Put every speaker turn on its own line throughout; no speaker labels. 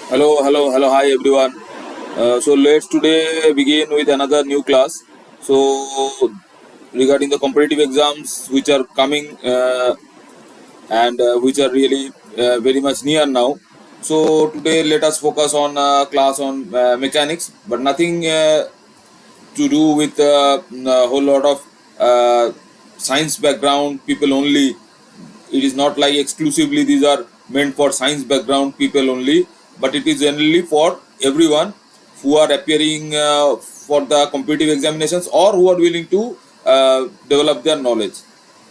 Hello, hi everyone. So let's today begin with another new class. So regarding the competitive exams which are coming and which are really very much near now. So today let us focus on class on mechanics, but nothing to do with a whole lot of science background people only. It is not like exclusively these are meant for science background people only, but it is generally for everyone who are appearing for the competitive examinations or who are willing to develop their knowledge.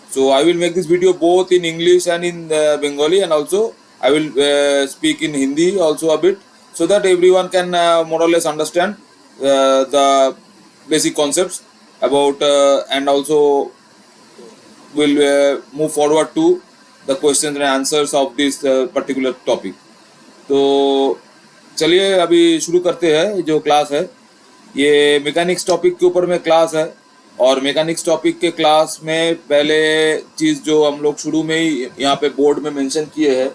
So I will make this video both in English and in Bengali, and also I will speak in Hindi also a bit, so that everyone can more or less understand the basic concepts about and also will move forward to the questions and answers of this particular topic. तो चलिए अभी शुरू करते हैं जो class है। ये mechanics topic के ऊपर में क्लास है, और मैकेनिक्स टॉपिक के क्लास में पहले चीज़ जो हम लोग शुरू में ही यहाँ पे बोर्ड में मेंशन किए हैं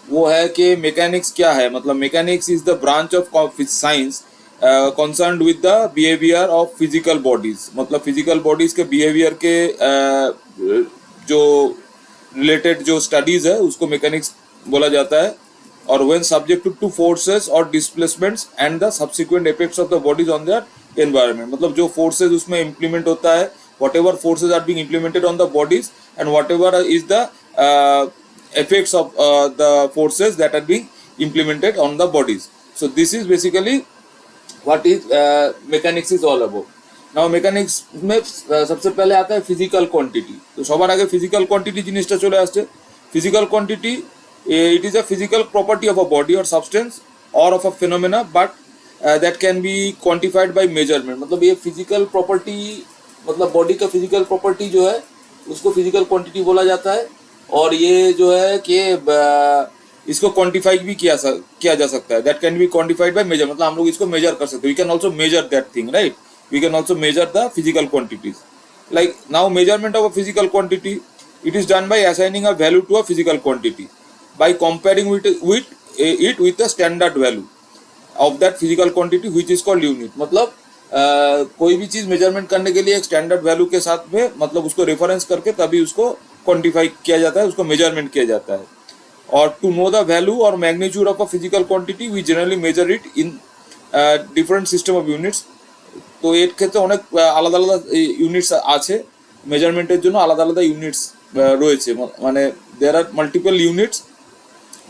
वो है कि मैकेनिक्स क्या है। मतलब mechanics is the branch of science concerned with the behaviour of physical bodies. मतलब फिजिकल बॉडीज के बिहेवियर के जो रिलेटेड जो स्टडीज है उसको मैकेनिक्स बोला जाता है। और व्हेन सब्जेक्टेड टू फोर्सेस और displacements and the subsequent effects of the bodies on their environment. मतलब जो फोर्सेज उसमें इम्प्लीमेंट होता है, whatever forces are being implemented on the bodies and whatever is the effects of the forces that are being implemented on the bodies. So this is basically what is mechanics is all about. Now mechanics में सबसे पहले आता है physical quantity। तो সবার আগে physical quantity জিনিসটা চলে আসছে। physical quantity it is a physical property of a body or substance or of a phenomena but that can be quantified by measurement। मतलब ये physical property मतलब body का physical property जो है उसको physical quantity बोला जाता है। और ये जो है कि इसको क्वांटिफाई भी किया जा सकता है। That can be quantified by measure. मतलब हम लोग इसको मेजर कर सकते हैं। We can also measure that thing, right. We can also measure the physical quantities. Like now measurement of a physical quantity it is done by assigning a value to a physical quantity by comparing with the standard value of that physical quantity which is called unit. मतलब कोई भी चीज measurement करने के लिए एक standard value के साथ में मतलब उसको रेफरेंस करके तभी उसको क्वांटिफाई किया जाता है, उसको मेजरमेंट किया जाता है। और टू नो द वैल्यू और magnitude of a physical quantity we generally measure it in different system of units. তো এর ক্ষেত্রে অনেক আলাদা আলাদা ইউনিটস আছে। মেজারমেন্টের জন্য আলাদা আলাদা ইউনিটস রয়েছে। মানে there are multiple units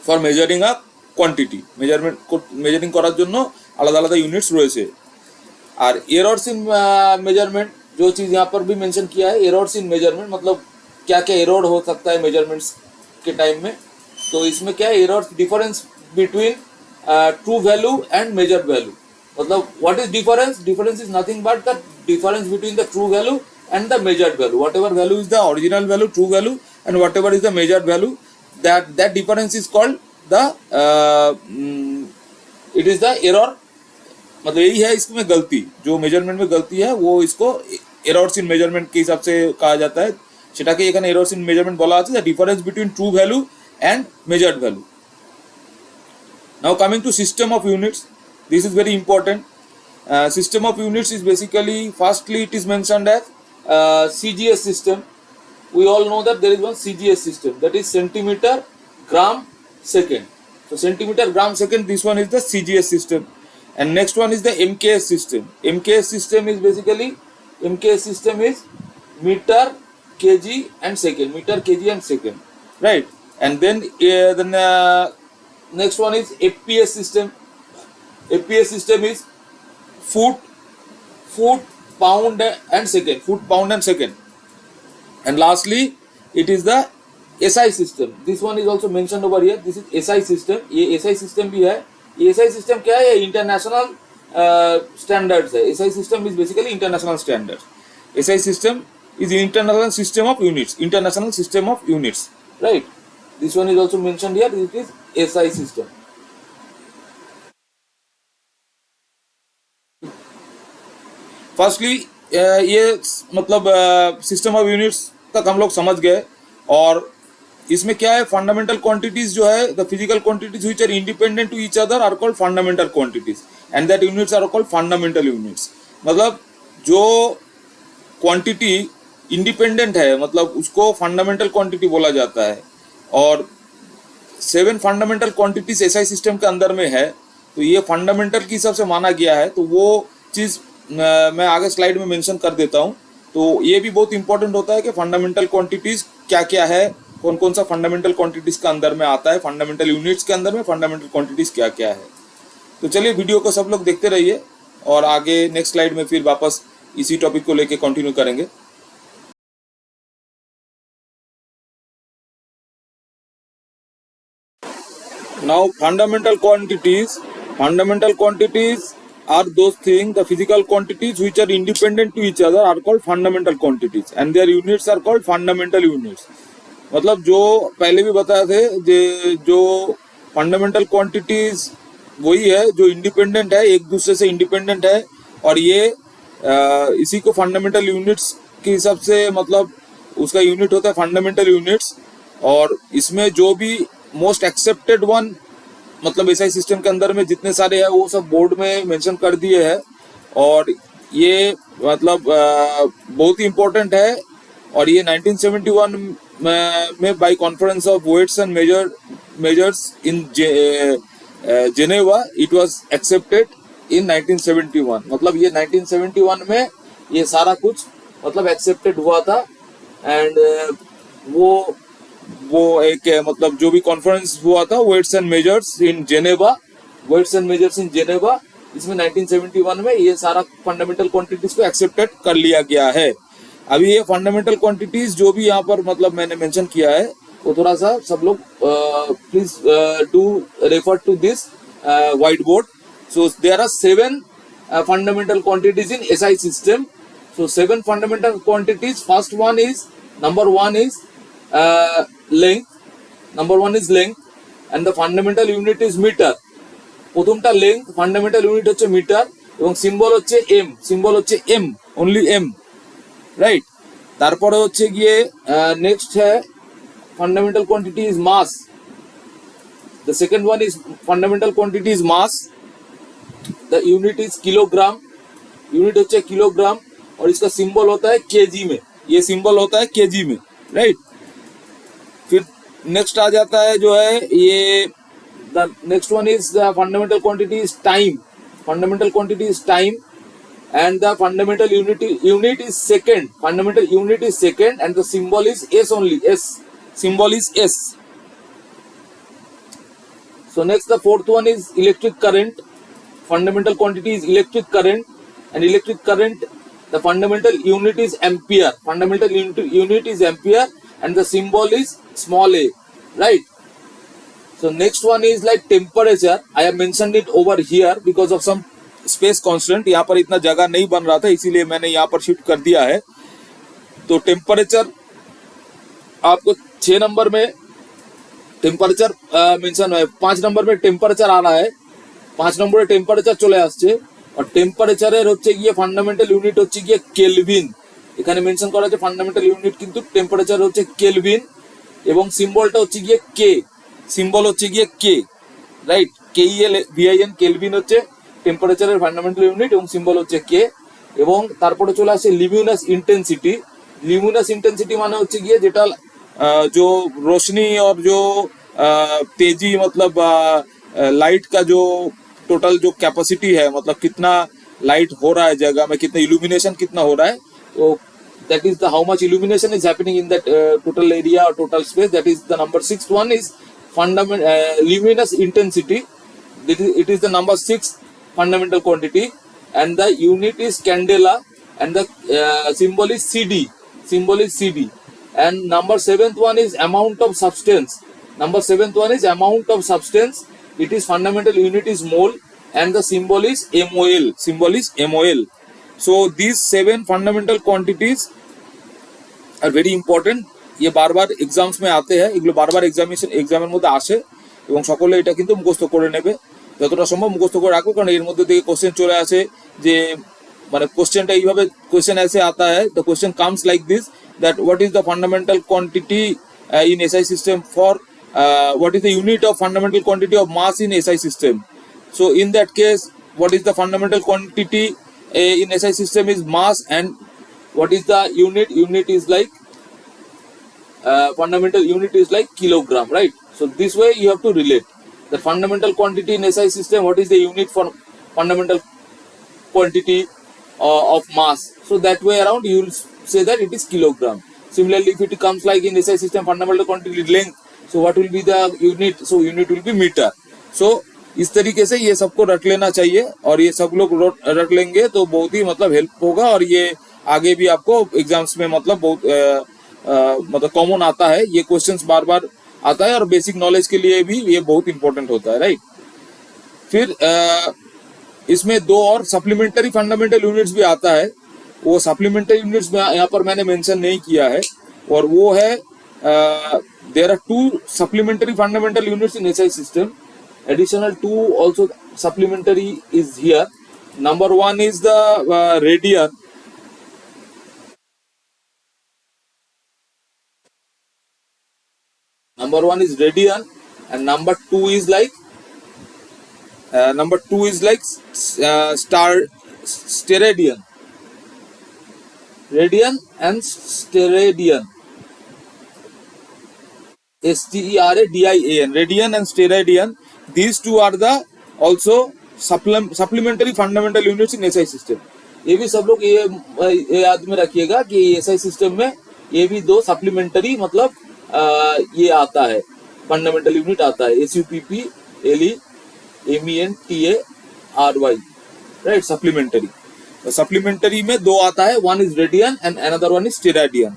for measuring a quantity. Measuring করার জন্য আলাদা আলাদা ইউনিটস রয়েছে। और एरर्स इन मेजरमेंट जो चीज़ यहाँ पर भी मेंशन किया है, एरर्स इन मेजरमेंट मतलब क्या क्या एरर हो सकता है मेजरमेंट्स के टाइम में। तो इसमें क्या है, errors difference between true value and measured value. मतलब what is difference? Difference is nothing but the difference between the true value and the measured value. Whatever value is the original value, true value, and whatever is the measured value, that difference is called the it is the error। मतलब यही है इसमें गलती, जो measurement में गलती है वो इसको एरर्स इन मेजरमेंट के हिसाब से कहा जाता है। সেটাকে এখানে এরর্স ইন মেজারমেন্ট বলা আছে, the difference between true value and measured value. Now coming to system of units, this is very important. System of units is basically firstly it is mentioned as CGS system। We all know that there is one CGS system, that is centimeter gram second। So centimeter gram second, this one is the CGS system। And next one is the MKS system। MKS system is basically, MKS system is meter kg and second, meter kg and second, right। And then next one is FPS system। FPS system is foot pound and second, foot pound and second। And lastly it is the SI system। this one is also mentioned over here, this is SI system। ये SI system भी है। ये SI system क्या है? International standards है। SI system is basically international standards। SI system is international system of units, international system of units, right। this one is also mentioned here, it is SI system। Firstly ये मतलब system of units तक हम लोग समझ गए। और इसमें क्या है, फंडामेंटल क्वांटिटीज जो है, the physical quantities which are independent to each other are called fundamental quantities and that units are called fundamental units. मतलब जो क्वांटिटी इंडिपेंडेंट है, मतलब उसको फंडामेंटल क्वांटिटी बोला जाता है। और 7 फंडामेंटल क्वांटिटीज एसआई सिस्टम के अंदर में है, तो ये फंडामेंटल के हिसाब से माना गया है। तो वो चीज़ मैं आगे स्लाइड में मेंशन कर देता हूँ। तो ये भी बहुत इंपॉर्टेंट होता है कि फंडामेंटल क्वांटिटीज क्या क्या है, कौन कौन सा फंडामेंटल क्वांटिटीज का अंदर में आता है, फंडामेंटल यूनिट्स के अंदर में फंडामेंटल क्वांटिटीज क्या क्या है। तो चलिए वीडियो को सब लोग देखते रहिए और आगे नेक्स्ट स्लाइड में फिर वापस इसी टॉपिक को लेके कंटिन्यू करेंगे। Now fundamental quantities are those things, the physical quantities which are independent to each other are called fundamental quantities and their units are called fundamental units। मतलब जो पहले भी बताए थे, जो फंडामेंटल क्वांटिटीज वही है जो इंडिपेंडेंट है, एक दूसरे से इंडिपेंडेंट है, और ये इसी को फंडामेंटल यूनिट्स के हिसाब से, मतलब उसका यूनिट होता है फंडामेंटल यूनिट्स। और इसमें जो भी मोस्ट एक्सेप्टेड वन, मतलब एसआई सिस्टम के अंदर में जितने सारे हैं वो सब बोर्ड में मेंशन कर दिए हैं, और ये मतलब बहुत ही इम्पोर्टेंट है। और ये 1971 में by conference of weights and measures in Geneva it was accepted in 1971। मतलब ये 1971 में ये सारा कुछ मतलब एक्सेप्टेड हुआ था। एंड वो एक मतलब जो भी कॉन्फ्रेंस हुआ था weights and measures in Geneva, इसमें 1971 में ये सारा फंडामेंटल क्वांटिटीज को एक्सेप्टेड कर लिया गया है। अभी ये फंडामेंटल क्वांटिटीज जो भी यहाँ पर मतलब मैंने मेंशन किया है, वो थोड़ा सा सब लोग please do refer to this white board. So there are 7 fundamental quantities in SI system. So 7 fundamental quantities. First one is number one is length. Number one is length, and the fundamental unit is meter. প্রথমটা length, fundamental unit হচ্ছে metre, এবং symbol হচ্ছে M, only M, right. তারপরে হচ্ছে গিয়ে next है fundamental quantity is mass. The second one is fundamental quantity is mass. The unit is kilogram, unit होচ্ছে kilogram, और इसका सिंबल होता है केजी में, ये सिंबल होता है केजी में, राइट। फिर नेक्स्ट आ जाता है जो है ये the next one is the fundamental quantity is time. Fundamental quantity is time, and the fundamental unit is second. Fundamental unit is second, and the symbol is S only. S symbol is S. So next the fourth one is electric current. Fundamental quantity is electric current, and electric current, the fundamental unit is ampere. Fundamental unit is ampere, and the symbol is small a, right? So next one is like temperature. I have mentioned it over here because of some space constraint. यहाँ पर इतना जगह नहीं बन रहा था, इसीलिए मैंने यहाँ पर शिफ्ट कर दिया है। तो टेम्परेचर आपको 6 नंबर में टेम्परेचर मेंशन है, 5 नंबर में टेम्परेचर आ रहा है, 5 নম্বরে টেম্পারেচার চলে আসছে। আর টেম্পারেচারের হচ্ছে গিয়ে ফান্ডামেন্টাল ইউনিট হচ্ছে গিয়ে কেলভিন। এখানে মেনশন করা আছে ফান্ডামেন্টাল ইউনিট কিন্তু টেম্পারেচার হচ্ছে কেলভিন, এবং সিম্বলটা হচ্ছে গিয়ে কে, সিম্বল হচ্ছে গিয়ে কে, রাইট। KELVIN কেলভিন হচ্ছে টেম্পারেচারের ফান্ডামেন্টাল ইউনিট এবং সিম্বল হচ্ছে কে। এবং তারপরে চলে আসে লিমিনাস ইন্টেন্সিটি। লিমিনাস ইন্টেন্সিটি মানে হচ্ছে গিয়ে যেটা जो रोशनी और जो तेजी, मतलब लाइट का जो टोटल जो कैपेसिटी है, मतलब कितना लाइट हो रहा है जगह में, कितना इल्यूमिनेशन कितना हो रहा है, तो that is the how much illumination is happening in that total area or total space. That is the number 6th one is luminous intensity. It is the number 6th fundamental quantity, and the unit is candela, and the symbol is CD. And number 7th one is amount of substance. Number 7th one is amount of substance. It is fundamental unit is mole, and the symbol is MOL. So these 7 fundamental quantities are very important. ये बार बार exams में आते हैं, এগুলো বারবার এক্সামের মধ্যে আসে, এবং সকলে এটা কিন্তু মুখস্থ করে নেবে, যতটা সম্ভব মুখস্থ করে রাখো, কারণ এর মধ্যে থেকে কোশ্চেন চলে আসে যে মানে কোশ্চেনটা এইভাবে কোশ্চেন ऐसे आता है, the question comes like this, that what is the fundamental quantity in SI system for what is the unit of fundamental quantity of mass in SI system. So in that case, what is the fundamental quantity in SI system is mass, and what is the unit? Unit is like fundamental unit is like kilogram, right? So this way you have to relate the fundamental quantity in SI system. What is the unit for fundamental quantity of mass? So that way around you will say that it is kilogram. Similarly, if it comes like in SI system fundamental quantity length, so what will be the unit? So unit will be meter. So इस तरीके से ये सबको रट लेना चाहिए, और ये सब लोग रट लेंगे तो बहुत ही मतलब हेल्प होगा, और ये आगे भी आपको एग्जाम्स में मतलब बहुत मतलब कॉमन आता है, ये क्वेश्चंस बार बार आता है, और बेसिक नॉलेज के लिए भी ये बहुत इंपॉर्टेंट होता है, राइट। फिर इसमें दो और सप्लीमेंट्री फंडामेंटल यूनिट्स भी आता है, वो सप्लीमेंट्री यूनिट्स में यहाँ पर मैंने मेंशन नहीं किया है, और वो है there are 2 supplementary fundamental units in SI system. Additional 2 also supplementary is here. Number 1 is the radian. Number 1 is radian, and number 2 is like steradian. Radian and steradian. STERADIAN. Radian and steradian. These two are the also supplementary fundamental units in SI system. ये भी सब लोग ये याद में रखिएगा कि SI system में ये भी दो सप्लीमेंटरी मतलब ये आता है, फंडामेंटल यूनिट आता है, SUPP LE MENTARY, right. Supplementary में दो आता है, one is radian and another one is steradian.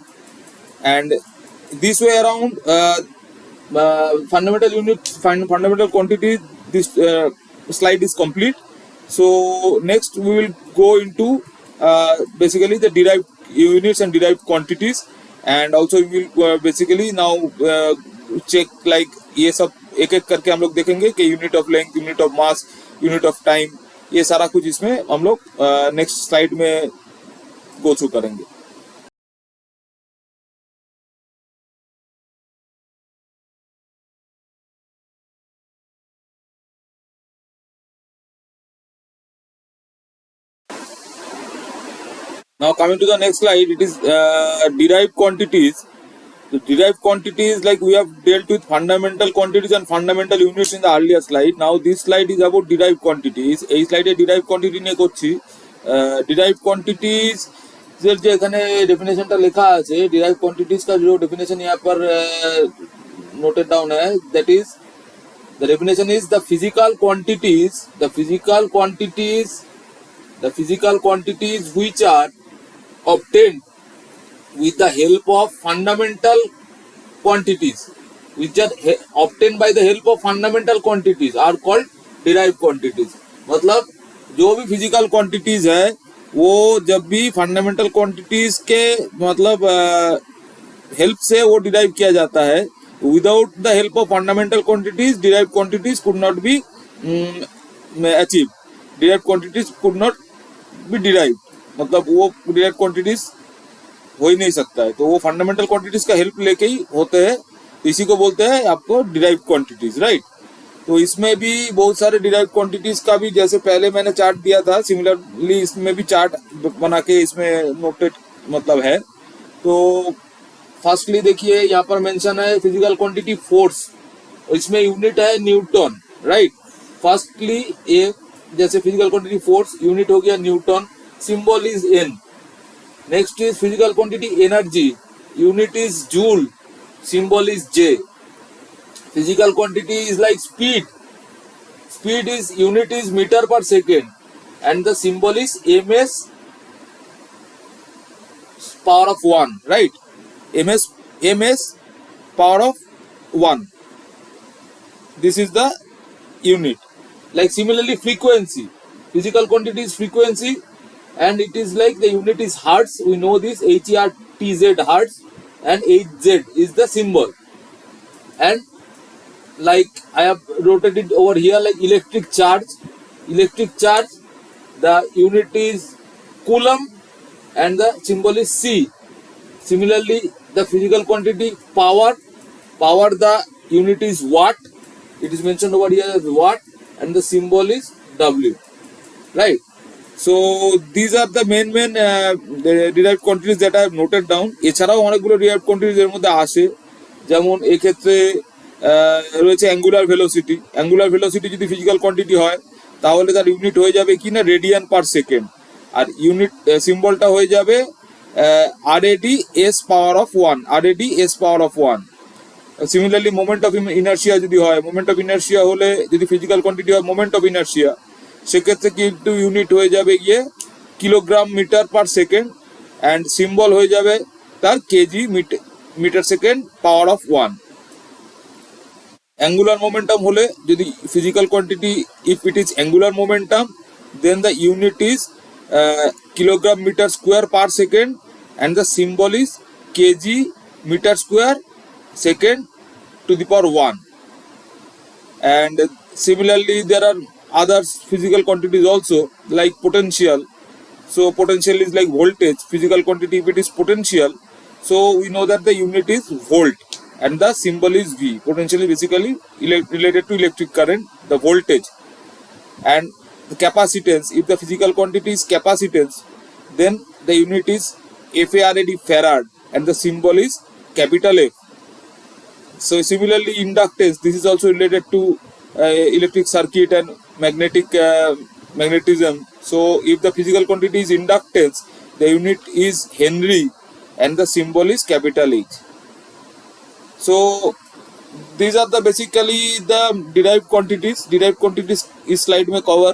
And this way around fundamental unit, fundamental quantity, this slide is complete. So next we will go into basically the derived units and derived quantities, and also we will basically now check like ये सब एक एक करके हम लोग देखेंगे कि unit of length, unit of mass, unit of time, ये सारा कुछ इसमें हम लोग नेक्स्ट स्लाइड में गो थ्रू करेंगे. Now coming to the next slide, it is derived quantities. The derived quantities, like we have dealt with fundamental quantities and fundamental units in the earlier slide. Now this slide is about derived quantities. এই স্লাইডে derived quantity নিয়ে করছি. derived quantities এর যে এখানে ডেফিনেশনটা লেখা আছে, derived quantities का जो डेफिनेशन यहाँ पर noted down है, that is the definition is the physical quantities which are obtained with the help of fundamental quantities, which are obtained by the help of fundamental quantities are called derived quantities. मतलब जो भी physical quantities है वो जब भी fundamental quantities के मतलब help से वो derive किया जाता है. Without the help of fundamental quantities, derived quantities could not be achieved. Derived quantities could not be derived. मतलब वो derived quantities हो ही नहीं सकता है, तो वो फंडामेंटल क्वांटिटीज का हेल्प लेके ही होते हैं, इसी को बोलते हैं आपको डिराइव्ड क्वांटिटीज, राइट. तो इसमें भी बहुत सारे डिराइव्ड क्वांटिटीज का भी जैसे पहले मैंने चार्ट दिया था, सिमिलरली इसमें भी चार्ट बना के इसमें नोटेड मतलब है. तो फर्स्टली देखिए यहाँ पर मेंशन है फिजिकल क्वांटिटी फोर्स, इसमें यूनिट है न्यूटन, राइट. फर्स्टली ये जैसे फिजिकल क्वांटिटी फोर्स यूनिट हो गया Newton, symbol is an. Next is physical quantity energy, unit is joule, symbol is J. Physical quantity is like speed is unit is meter per second, and the symbol is ms power of 1, right. ms power of 1, this is the unit. Like similarly frequency, physical quantity is frequency, and it is like the unit is hertz. We know this, HERTZ, hertz, and HZ is the symbol. And like I have wrote it over here, like electric charge, the unit is coulomb and the symbol is C. Similarly, the physical quantity power, power, the unit is watt. It is mentioned over here as watt, and the symbol is W, right? So these are the main the derived quantities that I have noted down. এছাড়াও অনেকগুলো derived quantities এর মধ্যে আসে, যেমন এই ক্ষেত্রে রয়েছে angular velocity. Angular velocity যদি ফিজিক্যাল কোয়ান্টিটি হয় তাহলে তার ইউনিট হয়ে যাবে কি না রেডিয়ান পার সেকেন্ড, আর ইউনিট সিম্বলটা হয়ে যাবে RAD S power of 1, RAD S power of 1। Similarly moment of inertia যদি হয়, মোমেন্ট অফ ইনার্শিয়া হলে যদি ফিজিক্যাল কোয়ান্টিটি হয় মোমেন্ট অফ ইনার্শিয়া, সেক্ষেত্রে কিন্তু ইউনিট হয়ে যাবে গিয়ে kilogram metre per second, and symbol হয়ে যাবে তার KG metre second power of 1। Angular momentum হলে যদি physical quantity, if it is angular momentum, then the unit is kilogram metre square per second, and the symbol is KG metre square second to the power 1. And similarly there are other physical quantities also, like potential. So potential is like voltage, physical quantity if it is potential, so we know that the unit is volt and the symbol is V. Potential is basically related to electric current, the voltage. And the capacitance, if the physical quantity is capacitance, then the unit is FARAD, farad, and the symbol is capital F. So similarly inductance, this is also related to electric circuit and magnetism. So if the physical quantity is inductance, the unit is Henry and the symbol is capital H. So these are the basically the derived quantities. Derived quantities इस slide में cover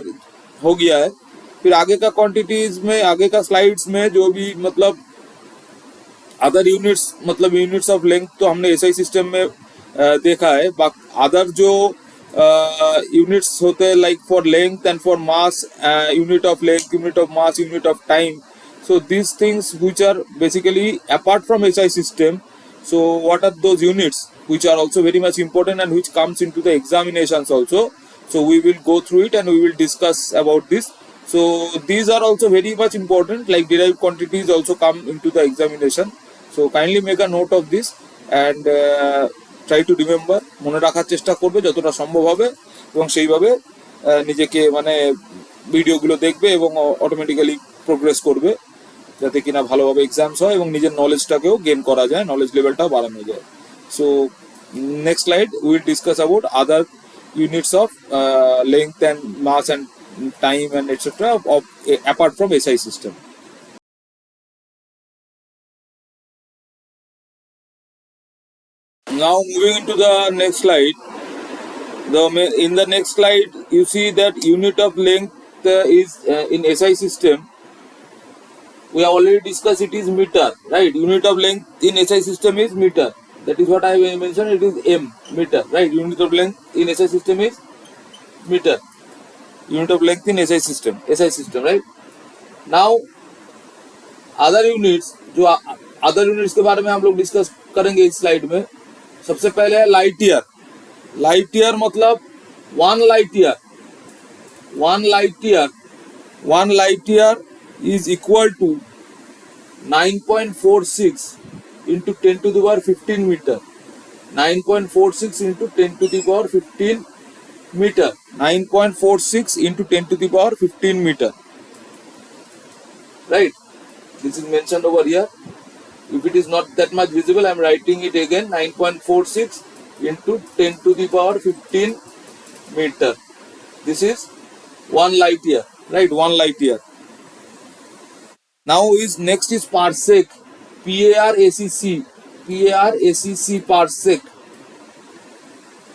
हो गया है। फिर आगे का quantities में, आगे का स्लाइड्स में जो भी मतलब अदर यूनिट्स, मतलब यूनिट्स ऑफ लेंथ तो हमने एसआई सिस्टम में देखा है, अदर जो यूनिट्स होते हैं like for length and for mass, unit of length, unit of mass, unit of time, so these things which are basically apart from SI system, so what are those units which are also very much important and which comes into the examinations also, so we will go through it and we will discuss about this. So these are also very much important, like derived quantities also come into the examination, so kindly make a note of this and try to remember, মনে রাখার চেষ্টা করবে যতটা সম্ভব হবে, এবং সেইভাবে নিজেকে মানে ভিডিওগুলো দেখবে এবং অটোমেটিক্যালি প্রোগ্রেস করবে, যাতে কিনা ভালোভাবে এক্সামস হয় এবং নিজের নলেজটাকেও গেইন করা যায়, নলেজ লেভেলটাও বাড়ানো যায়। So next slide will discuss about other units of length and mass and time and etcetera of apart from SI system. Now moving into the next slide, in the next slide you see that unit of length is in SI system. We have already discussed it is meter, right? Unit of length in SI system is meter. That is what I mentioned. It is m, meter, right? Unit of length in SI system is meter. Unit of length in SI system, right? Now other units, जो other units के बारे में हम लोग discuss करेंगे इस slide में। सबसे पहले है लाइट ईयर। लाइट ईयर मतलब one light year is equal to 9.46 into 10 to the power 15 meter. 9.46 into 10 to the power 15 meter. 9.46 into 10 to the power 15 meter. Right? This is mentioned over here. If it is not that much visible, I am writing it again. 9.46 into 10 to the power 15 meter. This is 1 light year. Right? 1 light year. Now next is parsec, PARACC, parsec.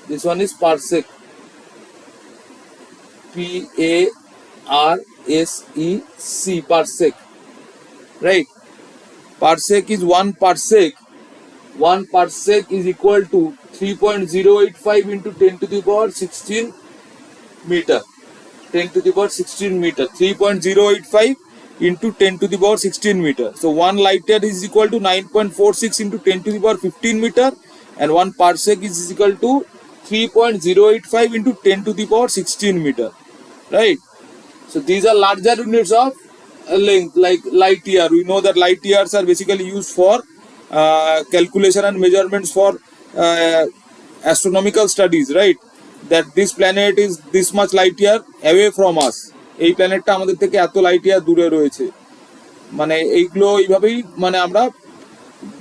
This one is parsec, PARSEC, parsec, right? Parsec is 1 parsec. 1 parsec is equal to 3.085 into 10 to the power 16 meter. 10 to the power 16 meter. 3.085 into 10 to the power 16 meter. So 1 light year is equal to 9.46 into 10 to the power 15 meter, and 1 parsec is equal to 3.085 into 10 to the power 16 meter, right? So these are larger units of length, like light year. We know that light years are basically used for calculation and measurements for astronomical studies, right, that this planet is this much light year away from us. এই প্ল্যানেটটা আমাদের থেকে এত light year দূরে রয়েছে, মানে এইগুলো এইভাবেই মানে আমরা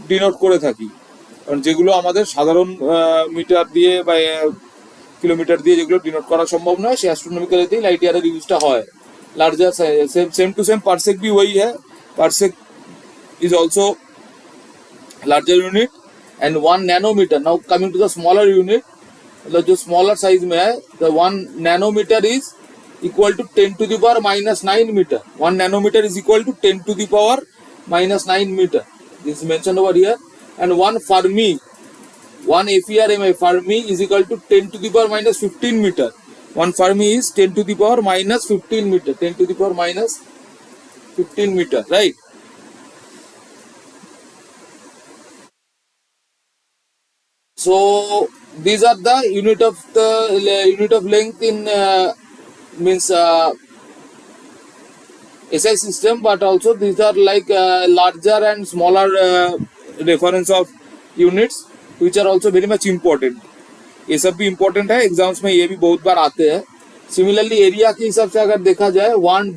ডিনোট করে থাকি। কারণ যেগুলো আমাদের সাধারণ মিটার দিয়ে বা কিলোমিটার দিয়ে যেগুলো ডিনোট করা সম্ভব নয়, সেই অ্যাস্ট্রোনমিক্যালিতেই লাইট ইয়ারের ইউজটা হয়। Larger same to same parsec भी वही है, parsec is also larger unit and 1 nanometre. Now coming to the smaller unit, मतलब जो स्मॉलर साइज में है, the 1 nanometre is equal to 10 to the power -9 metre. 1 nanometre is equal to 10 to the power -9 metre, this is mentioned over here. And 1 fermi, 1 FERMI Fermi is equal to 10 to the power -15 meter। 1 Fermi is 10 to the power -15 meter, 10 to the power -15 meter, right? So these are the unit of length in means SI system, but also these are like larger and smaller reference of units which are also very much important। ये सब भी important है, exams में ये भी बहुत बार आते हैं। सिमिलरली एरिया के हिसाब से अगर देखा जाए, 1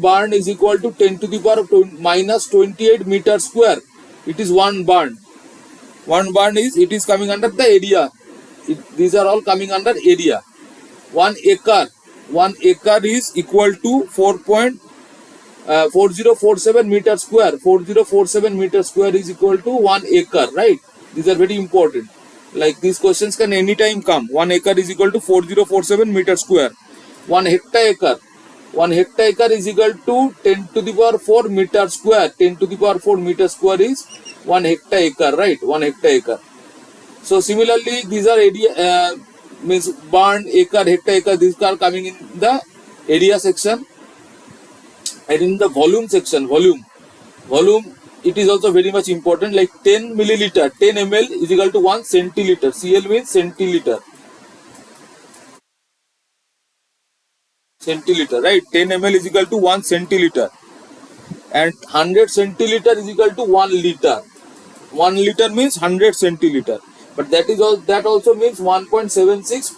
barn is equal to 10 to the power -28 meter square। It is 1 barn। 1 barn is, it is coming under the area, these are all coming under area। 1 acre is equal to 4.4047 meter square। 4047 meter square is equal to 1 acre, right? These are very important, like these questions can anytime come। 1 acre is equal to 4047 meter square। 1 hectare is equal to 10 to the power 4 meter square। 10 to the power 4 meter square is 1 hectare, right? 1 hectare। So similarly these are area means barn, acre, hectare, these are coming in the area section। and in the volume section, volume it is also very much important, like 10 milliliter, 10 ml is equal to 1 centiliter। CL means centiliter, right? 10 ml is equal to 1 centiliter, and 100 centiliter is equal to 1 liter। 1 liter means 100 centiliter, but that also means 1.76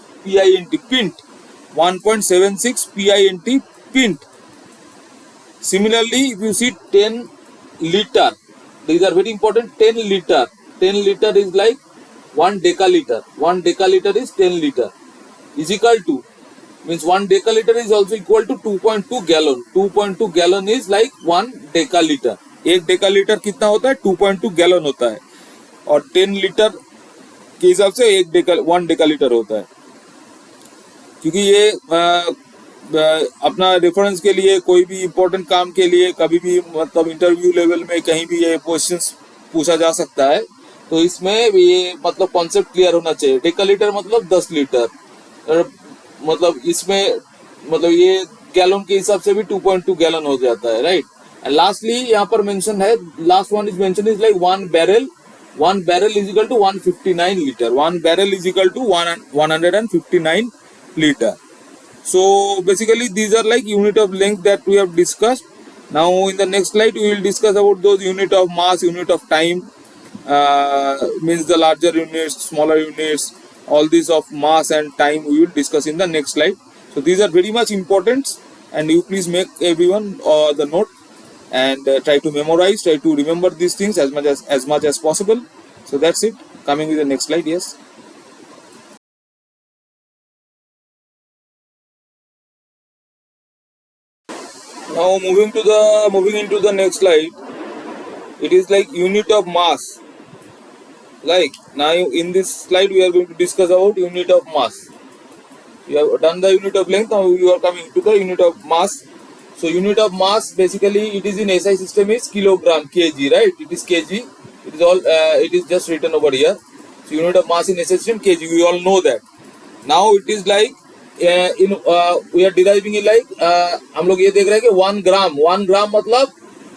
pint। 1.76 pint। Similarly, if you see 10 liter, these are very important। 10 liter is like 1 decaliter। 1 decaliter is 10 liter, is equal to, means 1 decaliter is also equal to 2.2 gallon। 2.2 gallon is like 1 decaliter। 1 डेकालीटर कितना होता है? 2.2 gallon होता है, और 10 litre के हिसाब से 1 डेकालीटर होता है। क्योंकि ये अपना रेफरेंस के लिए, कोई भी इम्पोर्टेंट काम के लिए, कभी भी मतलब इंटरव्यू लेवल में कहीं भी ये क्वेश्चंस पूछा जा सकता है, तो इसमें ये मतलब कॉन्सेप्ट क्लियर होना चाहिए। डेकालीटर मतलब 10 लीटर, मतलब इसमें मतलब ये गैलन के हिसाब से भी 2.2 गैलन हो जाता है, राइट? एंड लास्टली यहाँ पर मेंशन है, last one is mention is like 1 barrel. 1 barrel is equal to 159 litre. 1 barrel is equal to 159 liter। So basically these are like unit of length that we have discussed। Now in the next slide we will discuss about those unit of mass, unit of time, means the larger units, smaller units, all these of mass and time we will discuss in the next slide। So these are very much important, and you please make everyone the note and try to memorize, try to remember these things as much as possible। So that's it, coming with the next slide। Yes, now moving into the next slide, it is like unit of mass। Like now in this slide we are going to discuss about unit of mass। You have done the unit of length, now you are coming to the unit of mass। So unit of mass, basically it is in SI system is kilogram, kg, right? It is kg, it is all it is just written over here। So unit of mass in SI system kg, we all know that। Now it is like in we are deriving it like हम लोग ये देख रहे हैं कि 1 ग्राम मतलब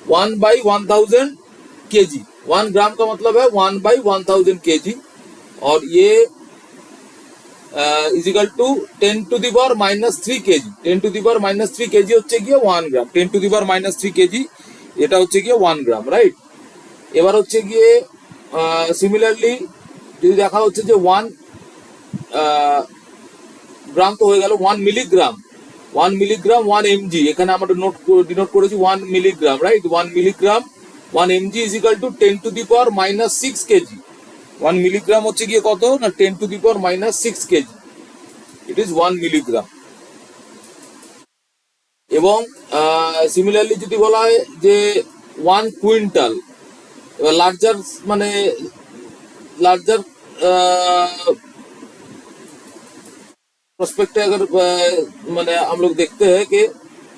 1/1000 kg। 1 ग्राम का मतलब है 1/1000 kg, और ये is equal to 10 to the power -3 kg। 10 to the power -3 kg হচ্ছে গিয়ে 1 গ্রাম। 10 to the power -3 kg এটা হচ্ছে গিয়ে 1 গ্রাম, রাইট? এবার হচ্ছে গিয়ে সিমিলারলি যদি দেখা হচ্ছে যে 1 গ্রাম তো হয়ে গেল, 1 মিলিগ্রাম 1 mg, এখানে আমরা ডিনোট করেছি 1 milligram, right? 1 milligram 1 mg is equal to 10 to the power minus 6 KG. 1 milligram হচ্ছে গিয়ে কত না 10 to the power minus 6 KG, it is 1 milligram. এবং সিমিলারলি যদি বলা হয় যে 1 কুইন্টাল, लार्जर माने लार्जर प्रोस्पेक्ट अगर माने हम लोग देखते हैं कि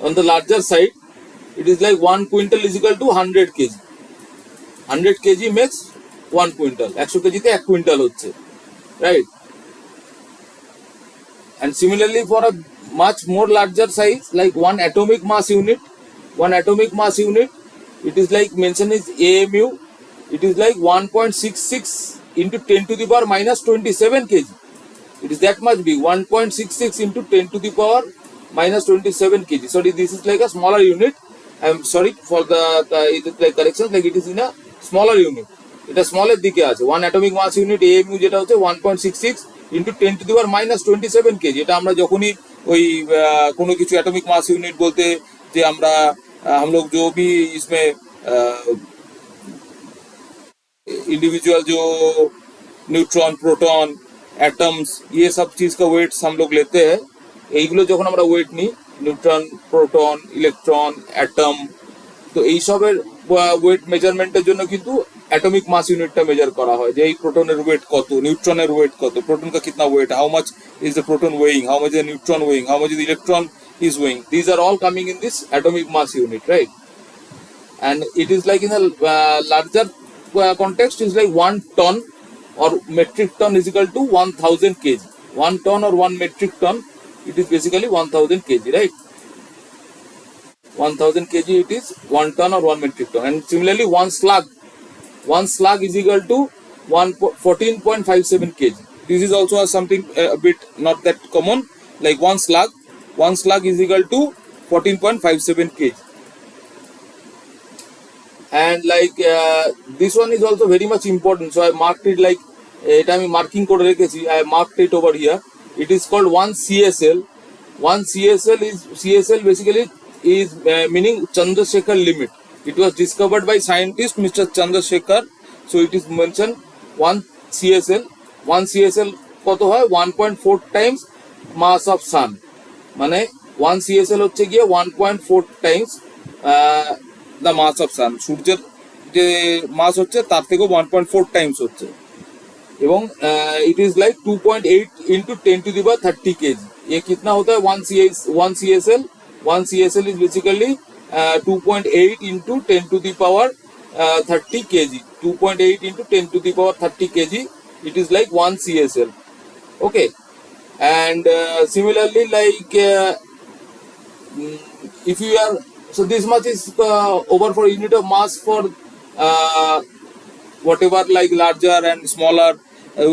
on the larger side it is like 1 quintal is equal to 100 KG. 100 KG makes 1 quintal, 100 KG ते 1 क्विंटल होच्छे, right? And similarly for a much more larger size like 1 atomic mass unit, it is like mentioned is AMU, it is like 1.66 into 10 to the power minus 27 kg. It is that much big, 1.66 into 10 to the power minus 27 kg. Sorry, this is like a smaller unit. I am sorry for the it is like correction, like it is in a smaller unit. এটা স্মলের দিকে আছে। 1 atomic মাস unit AMU যেটা হচ্ছে 1.66 into 10 to the power minus 27 kg। এটা আমরা যখনই ওই কোনো কিছু অ্যাটমিক মাস ইউনিট বলতে যে আমরা हम लोग जो भी इसमें इंडिविजुअल जो न्यूट्रॉन, प्रोटॉन, एटम्स, ये सब चीज का वेट्स हम लोग लेते हैं। এইগুলো যখন আমরা ওয়েট নিই, নিউট্রন, প্রোটন, ইলেকট্রন, অ্যাটম, তো এই সবের ওয়েট মেজারমেন্টের জন্য কিন্তু एटॉमिक मास यूनिटটা মেজার করা হয় যে এই প্রোটনের ওয়েট কত, নিউট্রনের ওয়েট কত, प्रोटॉन का कितना weight, how much is the proton weighing, how much is the neutron weighing, how much is the electron is weighing. These are all coming in this atomic mass unit, right? And it is like in a larger context is like 1 ton or metric ton is equal to 1000 kg. 1 ton or 1 metric ton, it is basically 1000 kg, right? 1000 kg it is 1 ton or 1 metric ton. And similarly 1 slug is equal to 14.57 kg. This is also something a bit not that common, like 1 slug is equal to 14.57 kg. And like this one is also very much important, so I marked it like এটা আমি marking করে রেখেছি, I marked it over here. It is called 1 CSL. 1 CSL basically is meaning Chandrasekhar limit. It was discovered by scientist Mr. Chandrasekhar, so it is mentioned 1 CSL. 1 CSL কত হয় 1.4 times mass of sun, মানে 1 CSL হচ্ছে গিয়ে 1.4 Times the mass of San, সূর্যের যে মাস হচ্ছে তার থেকেও 1.4 টাইমস হচ্ছে। এবং it is like 2.8 into 10 to the power 30 kg। ये कितना होता है 1 CSL? 1 CSL is basically 2.8 into 10 to the power 30 kg। 2.8 into 10 to the power 30 kg, it is like 1 CSL, okay? And similarly like if you are, so this much is over for unit of mass for whatever like larger and smaller,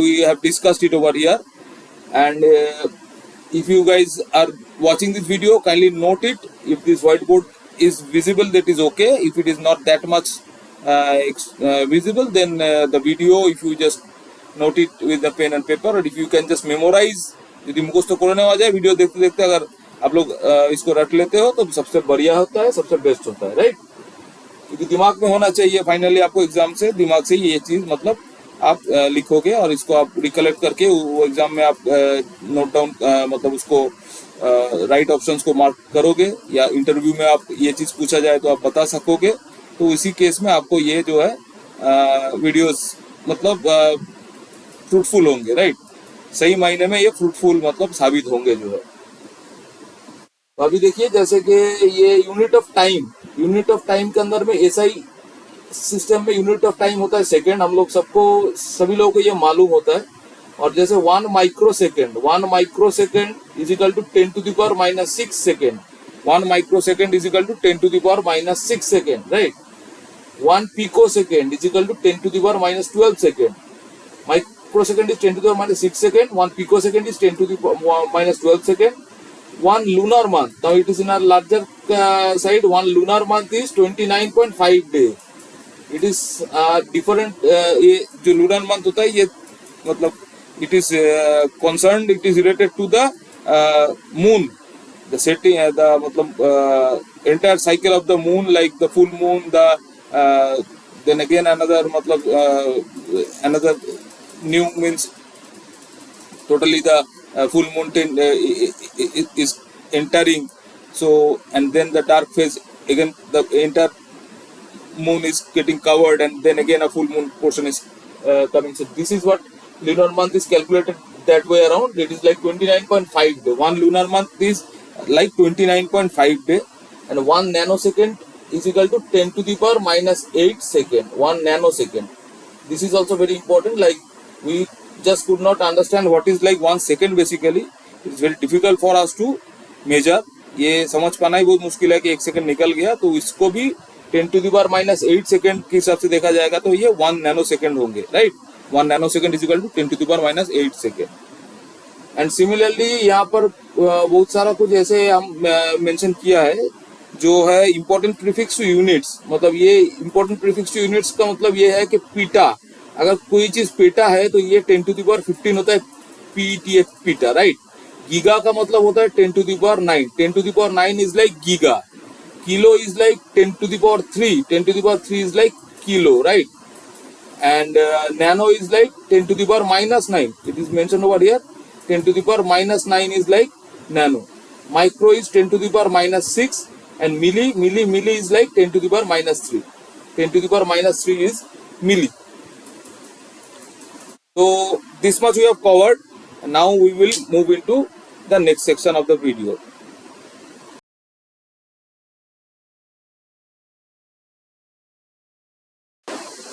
we have discussed it over here. And if you guys are watching this video, kindly note it. If this whiteboard is visible, that is okay. If it is not that much visible, then the video, if you just note it with the pen and paper, or if you can just memorize, यदि मुखस्त करने आ जाए video देखते देखते अगर आप लोग इसको रट लेते हो तो सबसे बढ़िया होता है, सबसे बेस्ट होता है, राइट? क्योंकि दिमाग में होना चाहिए, फाइनली आपको एग्जाम से दिमाग से ये चीज मतलब आप लिखोगे और इसको आप रिकलेक्ट करके वो एग्जाम में आप नोट डाउन मतलब उसको राइट ऑप्शंस को मार्क करोगे, या इंटरव्यू में आप ये चीज पूछा जाए तो आप बता सकोगे। तो इसी केस में आपको ये जो है वीडियोस मतलब फ्रूटफुल होंगे, राइट? सही मायने में ये फ्रूटफुल मतलब साबित होंगे जो है। तो अभी देखिए जैसे कि ये यूनिट ऑफ टाइम के अंदर में एसआई सिस्टम में यूनिट ऑफ टाइम होता है सेकंड, हम लोग सबको सभी लोगों को ये मालूम होता है। और जैसे 1 microsecond is equal to 10 to the power minus 6 second. 1 microsecond is equal to 10 to the power minus 6 second, right? 1 picosecond is equal to 10 to the power minus 12 second. Microsecond is 10 to the power minus 6 second. 1 picosecond is 10 to the minus 12 second. 1 lunar month, now it is in a larger side, 1 lunar month is 29.5 days. It is different, ये जो lunar month होता है ये मतलब it is concerned, it is related to the moon, the setting, the मतलब entire cycle of the moon, like the full moon, the then again another मतलब another new means totally the full moon is entering. So and then the dark phase again, the entire moon is getting covered, and then again a full moon portion is coming. So this is what lunar month is calculated that way around. It is like 29.5 day. One lunar month is like 29.5 day, and 1 nanosecond is equal to 10 to the power minus 8 second. 1 nanosecond. This is also very important. Like we just could not understand what is like 1 second. Basically it is very difficult for us to measure. ये समझ पाना ही बहुत मुश्किल है कि 1 second निकल गया, तो इसको भी 10 to the power minus 8 second के हिसाब से देखा जाएगा, तो ये 1 नैनो सेकंड होंगे, right. 1 nanosecond is equal to 10 to the power minus 8 second. And similarly यहाँ पर बहुत सारा कुछ ऐसे हम मेंशन किया है जो है इम्पोर्टेंट प्रीफिक्स टू यूनिट्स. मतलब ये इम्पोर्टेंट प्रीफिक्स टू यूनिट्स का मतलब ये है कि पीटा, अगर कोई चीज पीटा है तो ये 10 to the power 15 होता है, पीटीएफ पीटा, राइट. गीगा का मतलब होता है 10 to the power 9. 10 to the power 9 is like giga. Kilo is like 10 to the power 3. 10 to the power 3 is like kilo, right? And nano is like 10 to the power minus 9. It is mentioned over here. 10 to the power minus 9 is like nano. Micro is 10 to the power minus 6, and milli is like 10 to the power minus 3. 10 to the power minus 3 is milli. So this much we have covered. Now we will move into the next section of the video.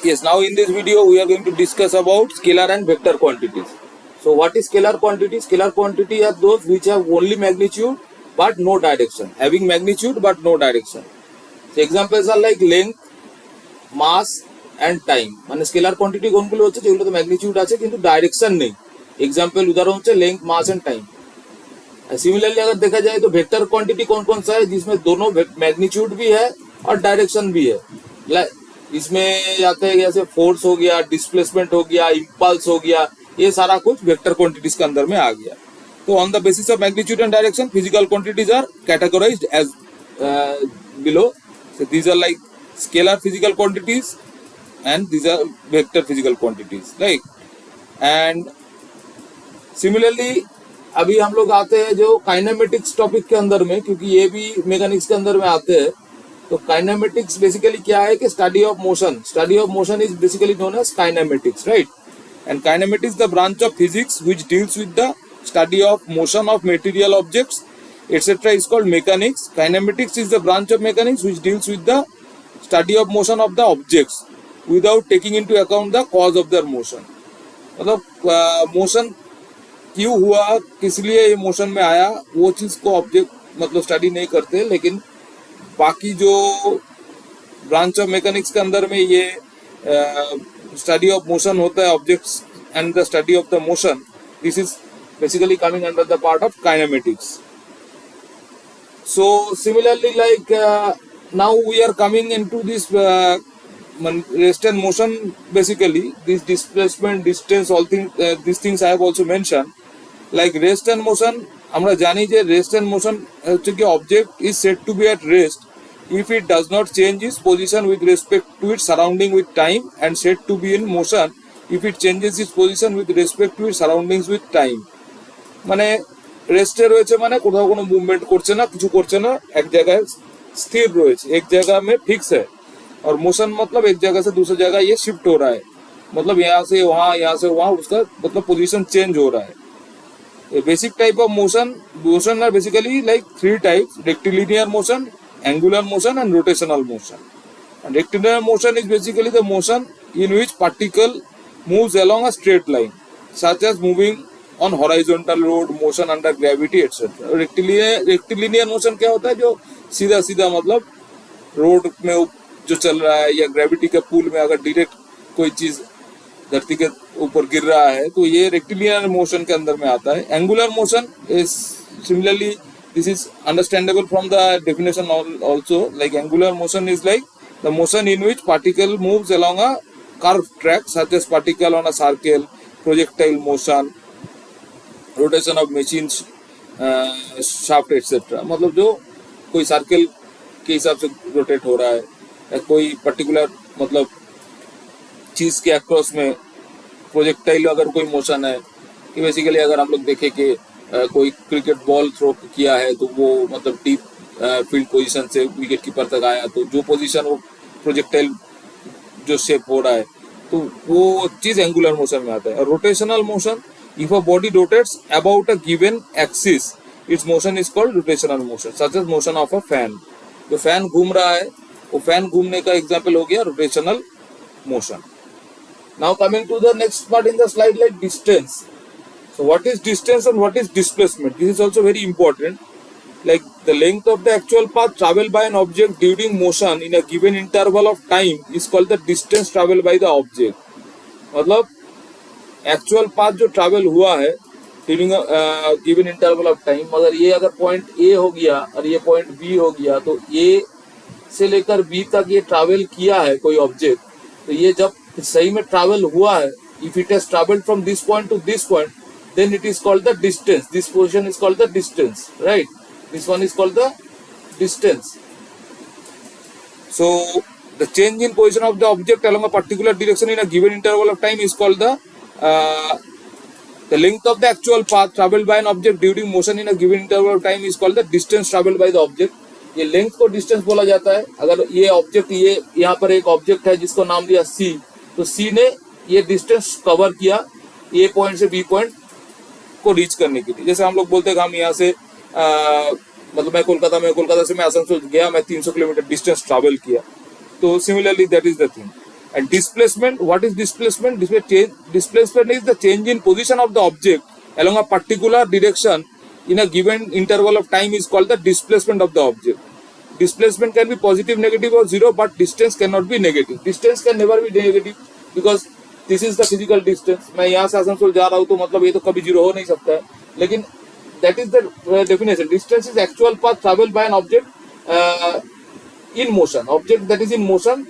Yes, now in this video we are going to discuss about scalar and vector quantities. So what is scalar quantity? Scalar quantity are those which have only magnitude but no direction. Having magnitude but no direction. So examples are like length, mass and time. মানে scalar quantity কোনগুলো হচ্ছে যেগুলোতে magnitude আছে কিন্তু direction নেই. Example उदाहरण होते length, mass and time. Similarly अगर देखा जाए तो वेक्टर क्वांटिटी कौन कौन सा है जिसमें दोनों मैग्नीट्यूड भी है और डायरेक्शन भी है. इसमें आते हैं जैसे फोर्स हो गया, डिस्प्लेसमेंट हो गया, इम्पल्स हो गया, ये सारा कुछ वेक्टर क्वांटिटीज के अंदर में आ गया. तो on the basis of magnitude and direction physical quantities are categorised as below. These are like scalar physical quantities and these are vector physical quantities, right. And similarly अभी हम लोग आते हैं जो काइनेमेटिक्स टॉपिक के अंदर में, क्योंकि ये भी मैकेनिक्स के अंदर में आते हैं. तो काइनेमेटिक्स बेसिकली क्या है कि study of motion. Study of motion is basically known as kinematics, right. And kinematics the branch of physics which deals with the study of motion of material objects etcetera is called mechanics. Kinematics is the branch of mechanics which deals with the study of motion of the objects without taking into account the cause of their motion. मतलब motion क्यों हुआ, किस लिए ये motion में आया, वो चीज को ऑब्जेक्ट मतलब स्टडी नहीं करते. लेकिन बाकी जो ब्रांच ऑफ मैकेनिक्स के अंदर में ये स्टडी ऑफ मोशन होता है, objects and the study of the motion, this is basically coming under the part of kinematics. So similarly like now we are coming into this rest and motion. Basically this displacement, distance, all these things I have also mentioned. Like rest and motion, আমরা জানি যে rest and motion হচ্ছে কি object is said to be at rest if it does not change its position with respect to its surrounding with time, and said to be in motion if it changes its position with respect to its surroundings with time. মানে রেস্টে রয়েছে মানে কোথাও কোনো movement করছে না, কিছু করছে না, এক জায়গায় স্থির রয়েছে, एक जगह में फिक्स है. और मोशन मतलब एक जगह से दूसरी जगह ये शिफ्ट हो रहा है, मतलब यहाँ से वहाँ उसका मतलब पोजीशन चेंज हो रहा है. Basic type of motion are basically like 3 types: rectilinear motion, angular motion and rotational motion. And rectilinear motion is basically the motion in which particle moves along a straight line, such as moving on horizontal road, motion under gravity, etc. Rectilinear motion क्या होता है, जो सीधा सीधा मतलब road में जो चल रहा है या ग्रेविटी के पुल में अगर डायरेक्ट कोई चीज धरती के ऊपर गिर रहा है, तो ये रेक्टिलिनियर मोशन के अंदर में आता है. Angular motion is similarly, this is understandable from the definition also. Like angular motion is like the motion in which particle moves along a curved track, such as particle on a circle, projectile motion, rotation of machines, shaft etc. मतलब जो कोई circle के हिसाब से rotate हो रहा है या कोई पर्टिकुलर मतलब चीज के अक्रॉस में प्रोजेक्टाइल अगर कोई मोशन है कि बेसिकली अगर हम लोग देखें कि कोई क्रिकेट बॉल थ्रो किया है तो वो मतलब डीप फील्ड पोजीशन से विकेट कीपर तक आया तो जो पोजीशन वो प्रोजेक्टाइल जो शेप हो रहा है तो वो चीज एंगुलर मोशन में आता है। और rotational motion, if a body rotates about a given axis its motion is called rotational motion, such as motion of a fan. जो फैन घूम रहा है वो फैन घूमने का एग्जाम्पल हो गया rotational motion. Now coming to the next part in the slide, like distance. So what is distance and what is displacement? This is also very important. Like the length of the actual path traveled by an object during motion in a given interval of time is called the distance traveled by the object. मतलब actual path जो travel हुआ है during a given interval of time, मगर ये अगर point A हो गया और ये point B हो गया तो A से लेकर B तक ये travel किया है कोई object, तो ये जब सही में ट्रैवल हुआ है, if it has travelled from this point to this point then it is called the distance, this position is called the distance, right, this one is called the distance. So the change in position of the object along a particular direction in a given interval of time is called the length of the actual path travelled by an object during motion in a given interval of time is called the distance travelled by the object. ये length को distance बोला जाता है। अगर ये object, ये यहाँ पर एक ऑब्जेक्ट है जिसको नाम दिया सी, तो सी ने ये डिस्टेंस कवर किया ए पॉइंट से बी पॉइंट को रीच करने के लिए। जैसे हम लोग बोलते हैं कि हम यहाँ से मतलब मैं कोलकाता से मैं आसनसोल गया, मैं 300 किलोमीटर डिस्टेंस ट्रैवल किया। तो similarly that is the thing. And displacement, what is displacement? Displacement is the change in position of the object along a particular direction in a given interval of time is called the displacement of the object. Displacement can be positive, negative or zero, but distance cannot be negative. Distance can never be negative because this is the physical distance. मैं यहाँ से आसनसोल जा रहा हूँ तो मतलब ये तो कभी जीरो हो नहीं सकता है, लेकिन that is the definition. Distance is actual path traveled by an object in motion. Object that is in motion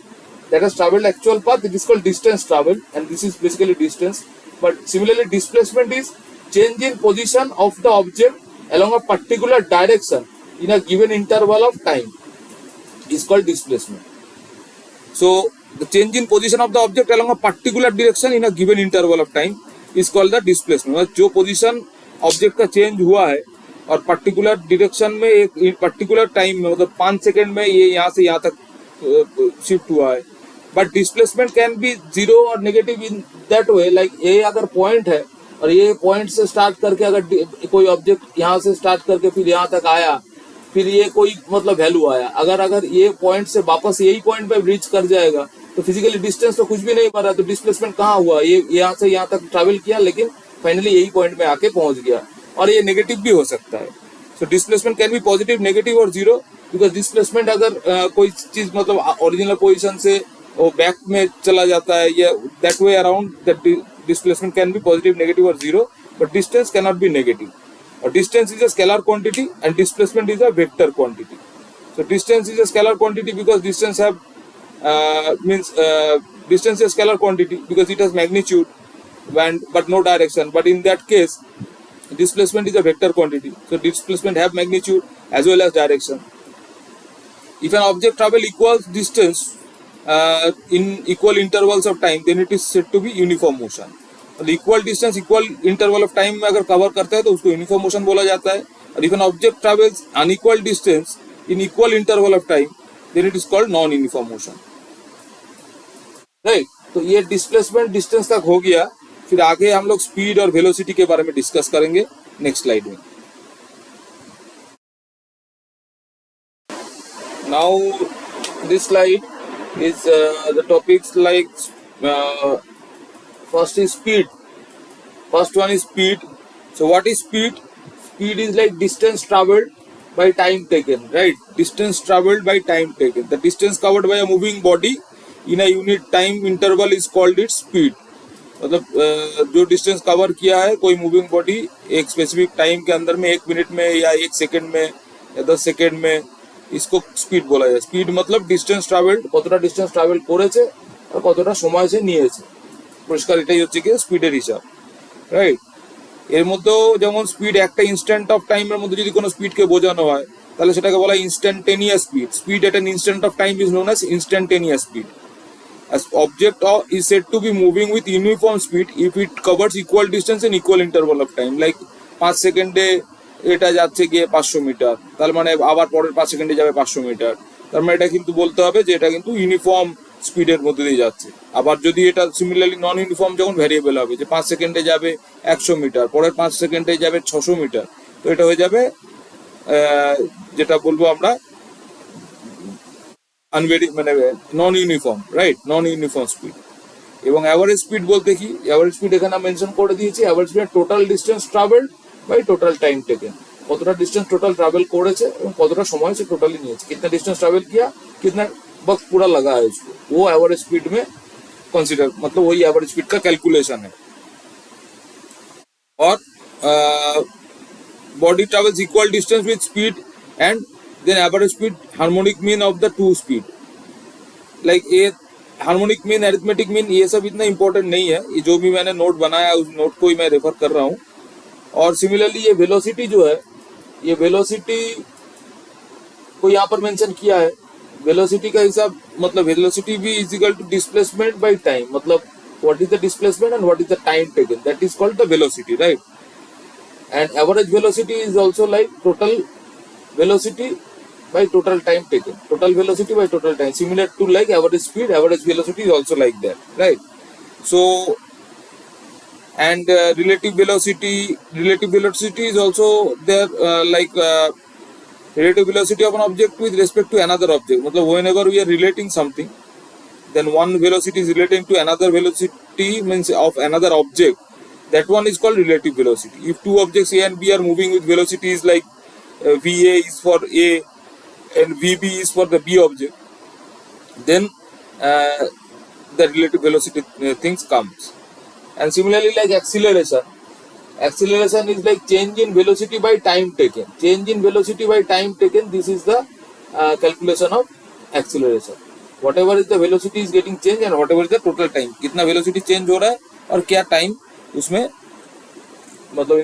that has traveled actual path, it is called distance traveled, and this is basically distance. But similarly, displacement is change in position of the object along a particular direction in a given interval of time is called displacement. So the change in position of the object along a particular direction in a given interval of time is called the displacement. जो position object का change हुआ है और particular direction में एक particular time में मतलब 5 second में ये यहाँ से यहाँ तक shift हुआ है। But displacement can be zero or negative in that way. Like ये अगर point है और ये पॉइंट से स्टार्ट करके अगर कोई ऑब्जेक्ट यहाँ से स्टार्ट करके फिर यहाँ तक आया, फिर ये कोई मतलब वैल्यू आया, अगर ये पॉइंट से वापस यही पॉइंट पे रीच कर जाएगा तो फिजिकली डिस्टेंस तो कुछ भी नहीं बढ़ा, तो डिस्प्लेसमेंट कहाँ हुआ? ये यहाँ से यहाँ तक ट्रैवल किया लेकिन फाइनली यही पॉइंट में आके पहुंच गया। और ये नेगेटिव भी हो सकता है। So displacement can be positive, negative और जीरो, बिकॉज डिस्प्लेसमेंट अगर कोई चीज मतलब ओरिजिनल पोजिशन से वो बैक में चला जाता है या that way around, that displacement can be positive, negative or zero, but distance cannot be negative. Or distance is a scalar quantity and displacement is a vector quantity. So distance is a scalar quantity because distance have distance is a scalar quantity because it has magnitude but no direction. But in that case, displacement is a vector quantity. So displacement have magnitude as well as direction. If an object travel equal distance in equal intervals of time, then it is said to be uniform motion. और equal distance equal interval of time में अगर cover करता है तो उसको uniform motion बोला जाता है। और if an object travels unequal distance in equal interval of time then it is called non uniform motion, right. तो ये डिस्प्लेसमेंट डिस्टेंस तक हो गया। फिर आगे हम लोग स्पीड और वेलोसिटी के बारे में डिस्कस करेंगे नेक्स्ट स्लाइड में। Now this slide is the topics like first is speed. First one is speed. So what is speed? Speed is like distance traveled by time taken, right? Distance traveled by time taken. The distance covered by a moving body in a unit time interval is called its speed. मतलब जो distance cover किया है कोई moving body एक specific time के अंदर में, 1 minute में या 1 सेकेंड में या 10 सेकेंड में, इसको স্পিড বলা যায়। স্পিড मतलब ডিস্টেন্স ট্রাভেলড, কতটা ডিস্টেন্স ট্রাভেল করেছে আর কতটা সময় সে নিয়েছে, পরিষ্কার এটাই হচ্ছে কি স্পিডের হিসাব। রাইট। এর মধ্যেও যেমন স্পিড একটা ইনস্ট্যান্ট অফ টাইমের মধ্যে যদি কোনো স্পিডকে বোঝানো হয় তাহলে সেটাকে বলা হয় instantaneous speed. Speed at an instant of time is known as instantaneous speed. As object is said to be moving with uniform speed if it covers equal distance in equal interval of time. Like 5 সেকেন্ডে এটা যাচ্ছে গিয়ে 500 metre, তার মানে আবার পরের 5 সেকেন্ডে যাবে 500 মিটার, তার মানে এটা কিন্তু বলতে হবে যে এটা কিন্তু ইউনিফর্ম স্পিডের মধ্যে দিয়ে যাচ্ছে। আবার যদি এটা সিমিলারলি নন ইউনিফর্ম যখন ভ্যারিয়েবল হবে, যে 5 সেকেন্ডে যাবে 100 মিটার, পরের 5 সেকেন্ডে যাবে 600 মিটার, তো এটা হয়ে যাবে যেটা বলবো আমরা আনভেরি মানে non uniform, right, non uniform speed. এবং অ্যাভারেজ স্পিড বলতে কি, অ্যাভারেজ স্পিড এখানে মেনশন করে দিয়েছি, average speed total distance travel by total time taken. কতটা ডিস্টেন্স টোটাল ট্রাভেল করেছে এবং কতটা সময় से टोटली নিয়েছে, कितना डिस्टेंस ट्रैवल किया, कितना वक्त पूरा लगा है उसको, वो एवरेज स्पीड में कंसीडर, मतलब वही एवरेज स्पीड का कैलकुलेशन है। और body travels equal distance with speed and then average speed harmonic mean of the two speed. Like ये हार्मोनिक मीन, अरिथमेटिक मीन, ये सब इतना इंपॉर्टेंट नहीं है, ये जो भी मैंने नोट बनाया उस नोट को ही मैं रेफर कर रहा हूँ। और सिमिलरली ये वेलोसिटी जो है, ये वेलोसिटी को यहाँ पर मेंशन किया है। वेलोसिटी का हिसाब मतलब वेलोसिटी भी is equal to displacement by time, मतलब what is the displacement and what is the time taken, that is called the velocity, right. And average velocity is also like total velocity by total time taken, total velocity by total time, similar to like average speed, average velocity is also like that, right? So and relative velocity is also there, relative velocity of an object with respect to another object, मतलब whenever we are relating something, then one velocity is relating to another velocity means of another object, that one is called relative velocity. If two objects A and B are moving with velocities like VA is for A and VB is for the B object, then the relative velocity things comes. And similarly like acceleration is like change in velocity by time taken, change in velocity by time taken, this is the calculation of acceleration. Whatever is the velocity is getting changed and whatever is the total time, कितना velocity change हो रहा है और क्या time उसमें मतलब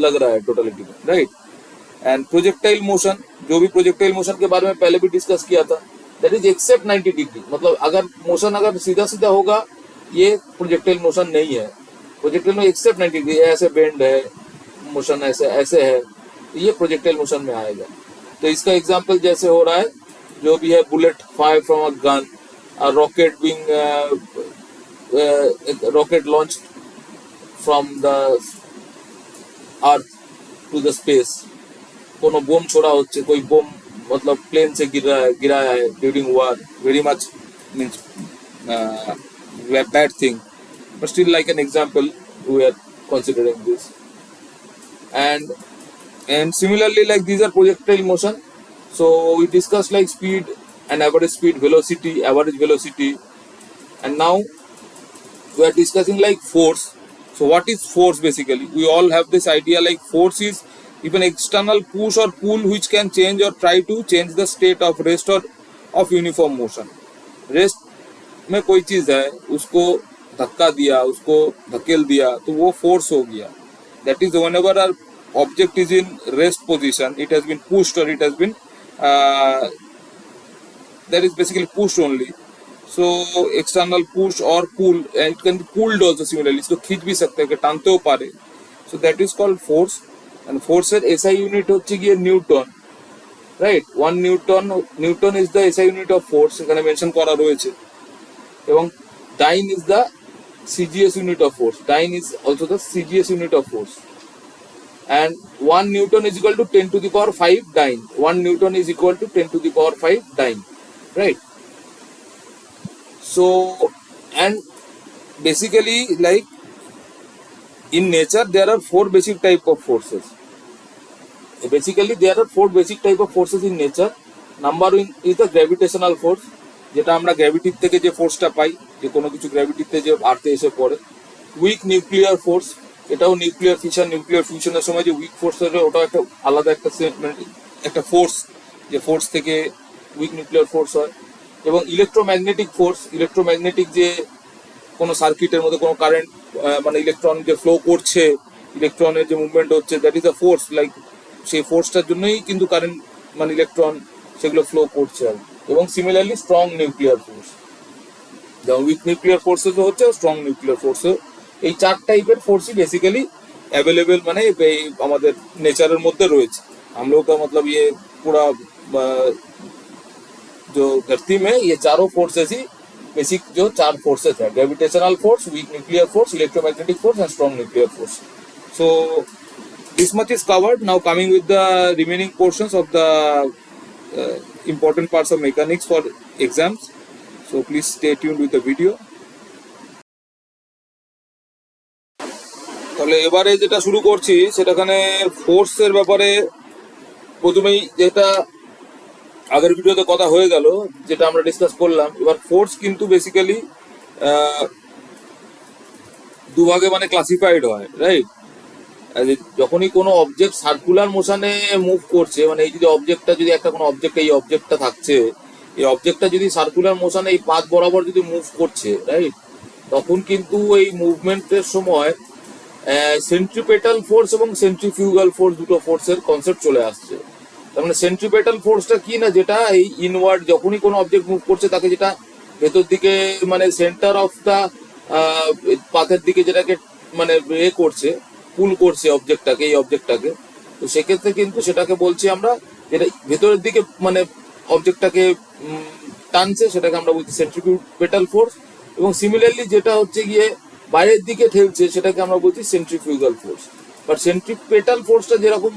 लग रहा है टोटलिटी में, राइट। एंड प्रोजेक्टाइल मोशन, जो भी प्रोजेक्टाइल मोशन के बारे में पहले भी डिस्कस किया था, दैट इज एक्सेप्ट 90 डिग्री, मतलब अगर मोशन अगर सीधा सीधा होगा ये प्रोजेक्टाइल मोशन नहीं है। प्रोजेक्टाइल में एक्सेप्ट 90 डिग्री, ऐसे बेंड है मोशन, ऐसे ऐसे है, ये प्रोजेक्टाइल मोशन में आएगा। तो इसका एग्जांपल जैसे हो रहा है, जो भी है bullet fire from a gun, rocket being rocket launch from the earth to the space, कोनो बोम छोड़ा होच्छे, कोई बोम मतलब प्लेन से गिराया है during war, very much means bad thing, but still like an example we are considering this. And similarly like these are projectile motion, so we discussed like speed and average speed, velocity, average velocity, and now we are discussing like force. So what is force? Basically we all have this idea like force is if an external push or pull which can change or try to change the state of rest or of uniform motion. Rest में कोई चीज है, उसको धक्का दिया, उसको धकेल दिया, तो वो फोर्स हो गया। That is whenever our object is in rest position, it has been pushed और it has been that is basically pushed only. So external push और pull, it can be pulled also similarly, इसको खींच भी सकते हैं कि टानते हो पारे। So that is called force. and force এর SI unit হচ্ছে গিয়ে newton, right. 1 newton is the SI unit of force, এখানে মেনশন করা রয়েছে। এবং dyne is the CGS unit of force, dyne is also the CGS unit of force, and 1 Newton is equal to 10 to the power 5 dyne, 1 Newton is equal to 10 to the power 5 dyne, right? So and basically like in nature there are 4 basic type of forces. Basically there are 4 basic type of forces in nature. Number 1 is the gravitational force, যেটা আমরা gravity থেকে যে ফোর্সটা পাই, যে কোনো কিছু গ্র্যাভিটিতে যে আর্থে এসে পড়ে। উইক নিউক্লিয়ার ফোর্স, এটাও নিউক্লিয়ার ফিশন, নিউক্লিয়ার ফিউশনের সময় যে উইক ফোর্স থাকে ওটাও একটা আলাদা একটা ফোর্স, যে ফোর্স থেকে উইক নিউক্লিয়ার ফোর্স হয়। এবং ইলেকট্রোম্যাগনেটিক ফোর্স, ইলেকট্রোম্যাগনেটিক যে কোনো সার্কিটের মধ্যে কোনো কারেন্ট মানে ইলেকট্রন যে ফ্লো করছে, ইলেকট্রনের যে মুভমেন্ট হচ্ছে, that is a force. Like সেই ফোর্সটার জন্যই কিন্তু কারেন্ট মানে ইলেকট্রন সেগুলো ফ্লো করছে আর কি। এবং সিমিলারলি স্ট্রং নিউক্লিয়ার ফোর্স, যেমন উইক নিউক্লিয়ার ফোর্সেস হচ্ছে, স্ট্রং নিউক্লিয়ার ফোর্সও, এই 4 টাইপের ফোর্সই बेसिकली अवेलेबल মানে এই আমাদের नेचर মধ্যে রয়েছে। हम लोग का मतलब ये पूरा जो धरती में ये चारों फोर्सेस ही बेसिक जो 4 फोर्सेस है, gravitational force, weak nuclear force, electromagnetic force and strong nuclear force. So this much is covered. Now coming with the remaining portions of the important parts of mechanics for exams. So please stay tuned with the video. তাহলে এবারে যেটা শুরু করছি সেটাখানে ফোর্সের ব্যাপারে প্রথমেই যেটা আগের ভিডিওতে কথা হয়ে গেল, যেটা আমরা ডিসকাস করলাম। এবার ফোর্স কিন্তু বেসিক্যালি দুভাগে মানে ক্লাসিফাইড হয়, রাইট? যখনই কোনো অবজেক্ট সার্কুলার মোশনে মুভ করছে, মানে এই যদি অবজেক্টটা যদি একটা কোনো অবজেক্ট, এই অবজেক্টটা থাকছে, এই অবজেক্টটা যদি সার্কুলার মোশনে এই পাথ বরাবর যদি মুভ করছে, রাইট, তখন কিন্তু এই মুভমেন্টের সময় সেন্ট্রিপেটাল ফোর্স এবং সেন্ট্রিফিউগাল ফোর্স, দুটো ফোর্সের কনসেপ্ট চলে আসছে। তার মানে সেন্ট্রিপেটাল ফোর্সটা কি না, যেটা এই ইনওয়ার্ড যখনই কোনো অবজেক্ট মুভ করছে তাকে যেটা ভেতর দিকে মানে সেন্টার অফ দা পাথের দিকে যেটাকে মানে করছে, পুল করছে অবজেক্টটাকে, এই অবজেক্টটাকে, তো সেক্ষেত্রে কিন্তু সেটাকে বলছি আমরা, যেটা ভেতরের দিকে মানে অবজেক্টটাকে টানছে, সেটাকে আমরা বলছি সেন্ট্রিপিটাল ফোর্স। এবং সিমিলারলি যেটা হচ্ছে গিয়ে বাইরের দিকে ঠেলছে, সেটাকে আমরা বলছি সেন্ট্রিফিউগাল ফোর্স। বাট সেন্ট্রিপেটাল ফোর্সটা যেরকম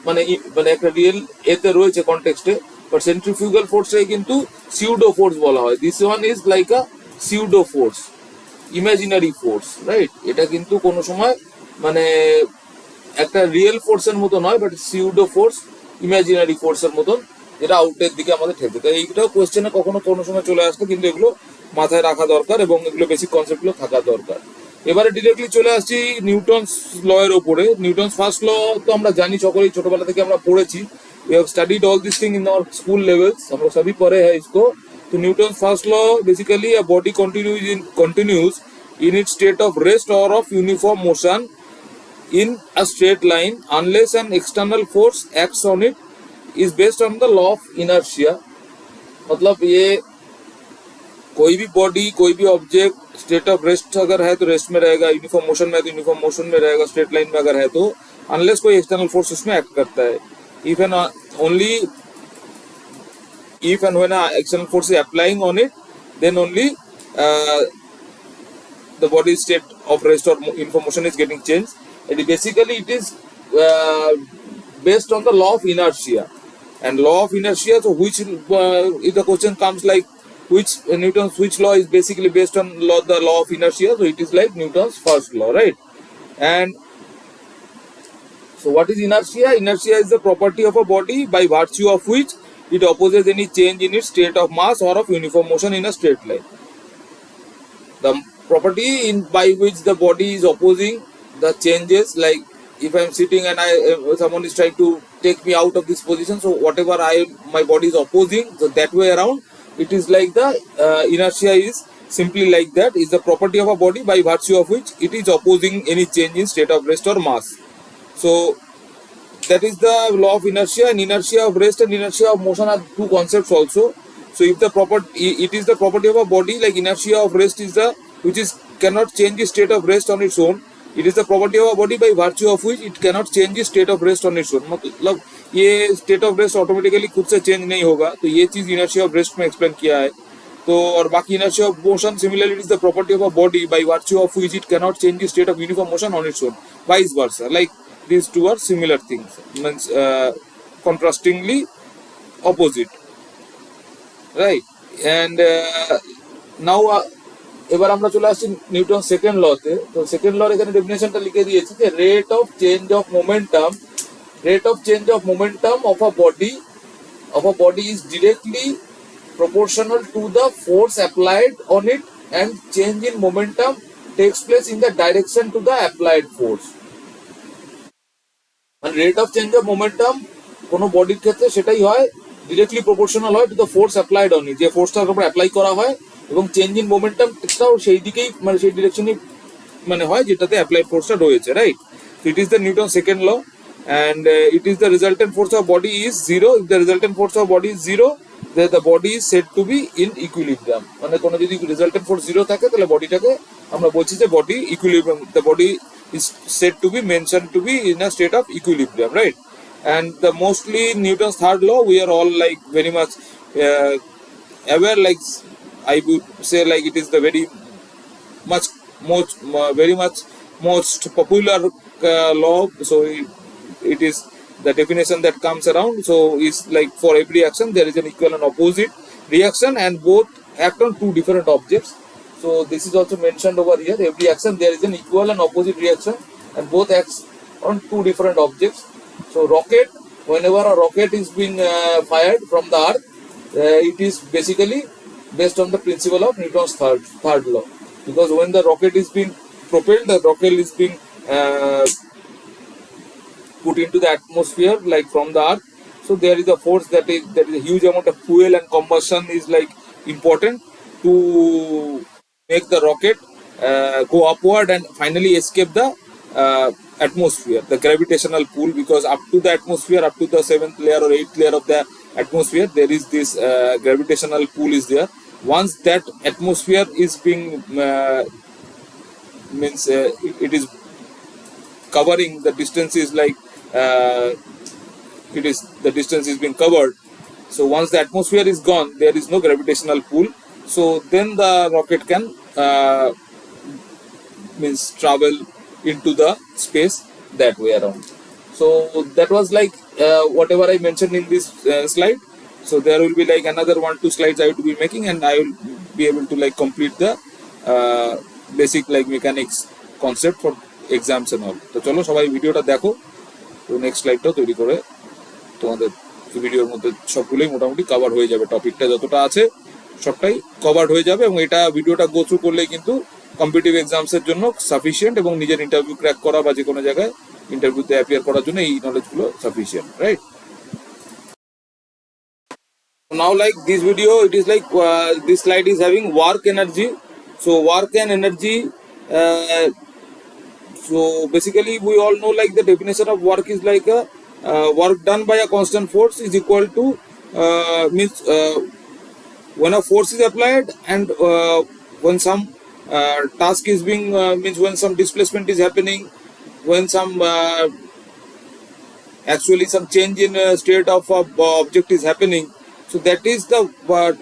মানে মানে একটা রিয়েল এতে রয়েছে কনটেক্সটে, বাট সেন্ট্রিফিউগাল ফোর্সটাকে কিন্তু সিউডো ফোর্স বলা হয়। This one is like a pseudo force, imaginary force, right? এটা কিন্তু কোনো সময় মানে একটা রিয়েল ফোর্সের মতো নয়, বাট সিউডো ফোর্স, ইমাজিনারি ফোর্সের মতন, যেটা আউটের দিকে আমাদের ঠেলছে। তো এইটাও কোয়েশ্চেনে কখনো কোনো সময় চলে আসতো, কিন্তু এগুলো মাথায় রাখা দরকার এবং এগুলো বেসিক কনসেপ্টগুলো থাকা দরকার। এবারে ডিরেক্টলি চলে আসছি নিউটনস ল এর ওপরে। নিউটনস ফার্স্ট ল তো আমরা জানি, সকলেই ছোটবেলা থেকে আমরা পড়েছি। We have studied all these things in our school levels, हम लोग सभी पढ़े हैं इसको। तो Newton first law basically a body continues in its state of rest or of uniform motion in a straight line unless an external force acts on it is based on the law of inertia। मतलब ये कोई भी body, कोई भी object state of rest अगर है तो rest में रहेगा, यूनिफॉर्म मोशन में है तो यूनिफॉर्म मोशन में रहेगा, स्ट्रेट लाइन में अगर है तो, अनलेस कोई एक्सटर्नल फोर्स उसमें एक्ट करता है। if and only if and when an external force is applying on it, then only the body's state of rest or uniform motion is getting changed. And basically it is based on the law of inertia. And law of inertia, so which if the question comes like which which law is basically based on the law of inertia, so it is like Newton's first law, right? And so what is inertia? Inertia is the property of a body by virtue of which it opposes any change in its state of mass or of uniform motion in a straight line. The property by which the body is opposing the changes, like if I am sitting and someone is trying to take me out of this position, so whatever my body is opposing, so that way around, it is like the inertia is simply like that, is the property of a body by virtue of which it is opposing any change in state of rest or mass. So that is the law of inertia. And inertia of rest and inertia of motion are two concepts also. So if the it is the property of a body, like inertia of rest is the which is cannot change the state of rest on its own. It is the property of a body by virtue of which it cannot change the state of rest on its own. मतलब ये state of rest automatically खुद से change नहीं होगा, तो ये चीज inertia of rest में explain किया है। तो और बाकी inertia of motion similarly it is the property of a body by virtue of which it cannot change the state of uniform motion on its own, vice versa. Like these two are similar things, means contrastingly opposite, right? And now এবার আমরা চলে আসছি Newton second লতে। তো second লর এখানে ডেফিনেশনটা লিখে দিয়েছি যে rate of change of momentum of a body is directly proportional to the force applied on it, and change in momentum takes place in the direction to the applied force. মানে rate of change of momentum কোনো বডির ক্ষেত্রে সেটাই হয়, directly proportional হয় to the force applied on it, যে ফোর্সটার উপর apply করা হয় এবং চেঞ্জ ইন মোমেন্টামটাও সেই দিকেই মানে সেই ডিরেকশনই মানে হয় যেটাতে অ্যাপ্লাইড ফোর্সটা রয়েছে, right? So it is the Newton's second law, and it is the resultant force of body is zero. If the resultant force of body is zero, then the body is said to be in equilibrium. মানে কোনো যদি resultant force zero থাকে তাহলে বডিটাকে আমরা বলছি যে body equilibrium, the body is said to be mentioned to be in a state of equilibrium, right? And the mostly Newton's third law we are all like very much aware, like I would say like it is the very much very much most popular law. So it is the definition that comes around. So it's like for every action there is an equal and opposite reaction, and both act on two different objects. So this is also mentioned over here. Every action there is an equal and opposite reaction, and both acts on two different objects. So rocket, whenever a rocket is being fired from the earth, it is basically based on the principle of Newton's third law, because when the rocket is being propelled, the rocket is being put into the atmosphere like from the earth. So there is a force that is a huge amount of fuel, and combustion is like important to make the rocket go upward and finally escape the atmosphere, the gravitational pull, because up to the atmosphere, up to the 7th layer or 8th layer of the atmosphere, there is this gravitational pull is there. Once that atmosphere is being means it is covering the distance is like it is the distance is being covered. So once the atmosphere is gone, there is no gravitational pull, so then the rocket can means travel into the space that way around. So that was like whatever I mentioned in this slide. So there will be like another 1-2 slides I will be making, and I will be able to like complete the basic like mechanics concept for exams and all. তো চলো সবাই ভিডিওটা দেখো, তো next স্লাইডটাও তৈরি করে তোমাদের ভিডিওর মধ্যে সবগুলোই মোটামুটি কভার হয়ে যাবে, টপিকটা যতটা আছে সবটাই কভার হয়ে যাবে, এবং এটা ভিডিওটা গো থ্রু করলেই কিন্তু কম্পিটিটিভ এক্সামসের জন্য সাফিসিয়েন্ট, এবং নিজের ইন্টারভিউ ক্র্যাক করা বা যে কোনো জায়গায় ইন্টারভিউতে অ্যাপিয়ার করার জন্য এই নলেজগুলো sufficient, right? Now like this video, it is like this slide is having work energy. So work and energy, so basically we all know like the definition of work is like a work done by a constant force is equal to means when a force is applied, and when some task is being means when some displacement is happening, when some actually some change in state of object is happening. So that is the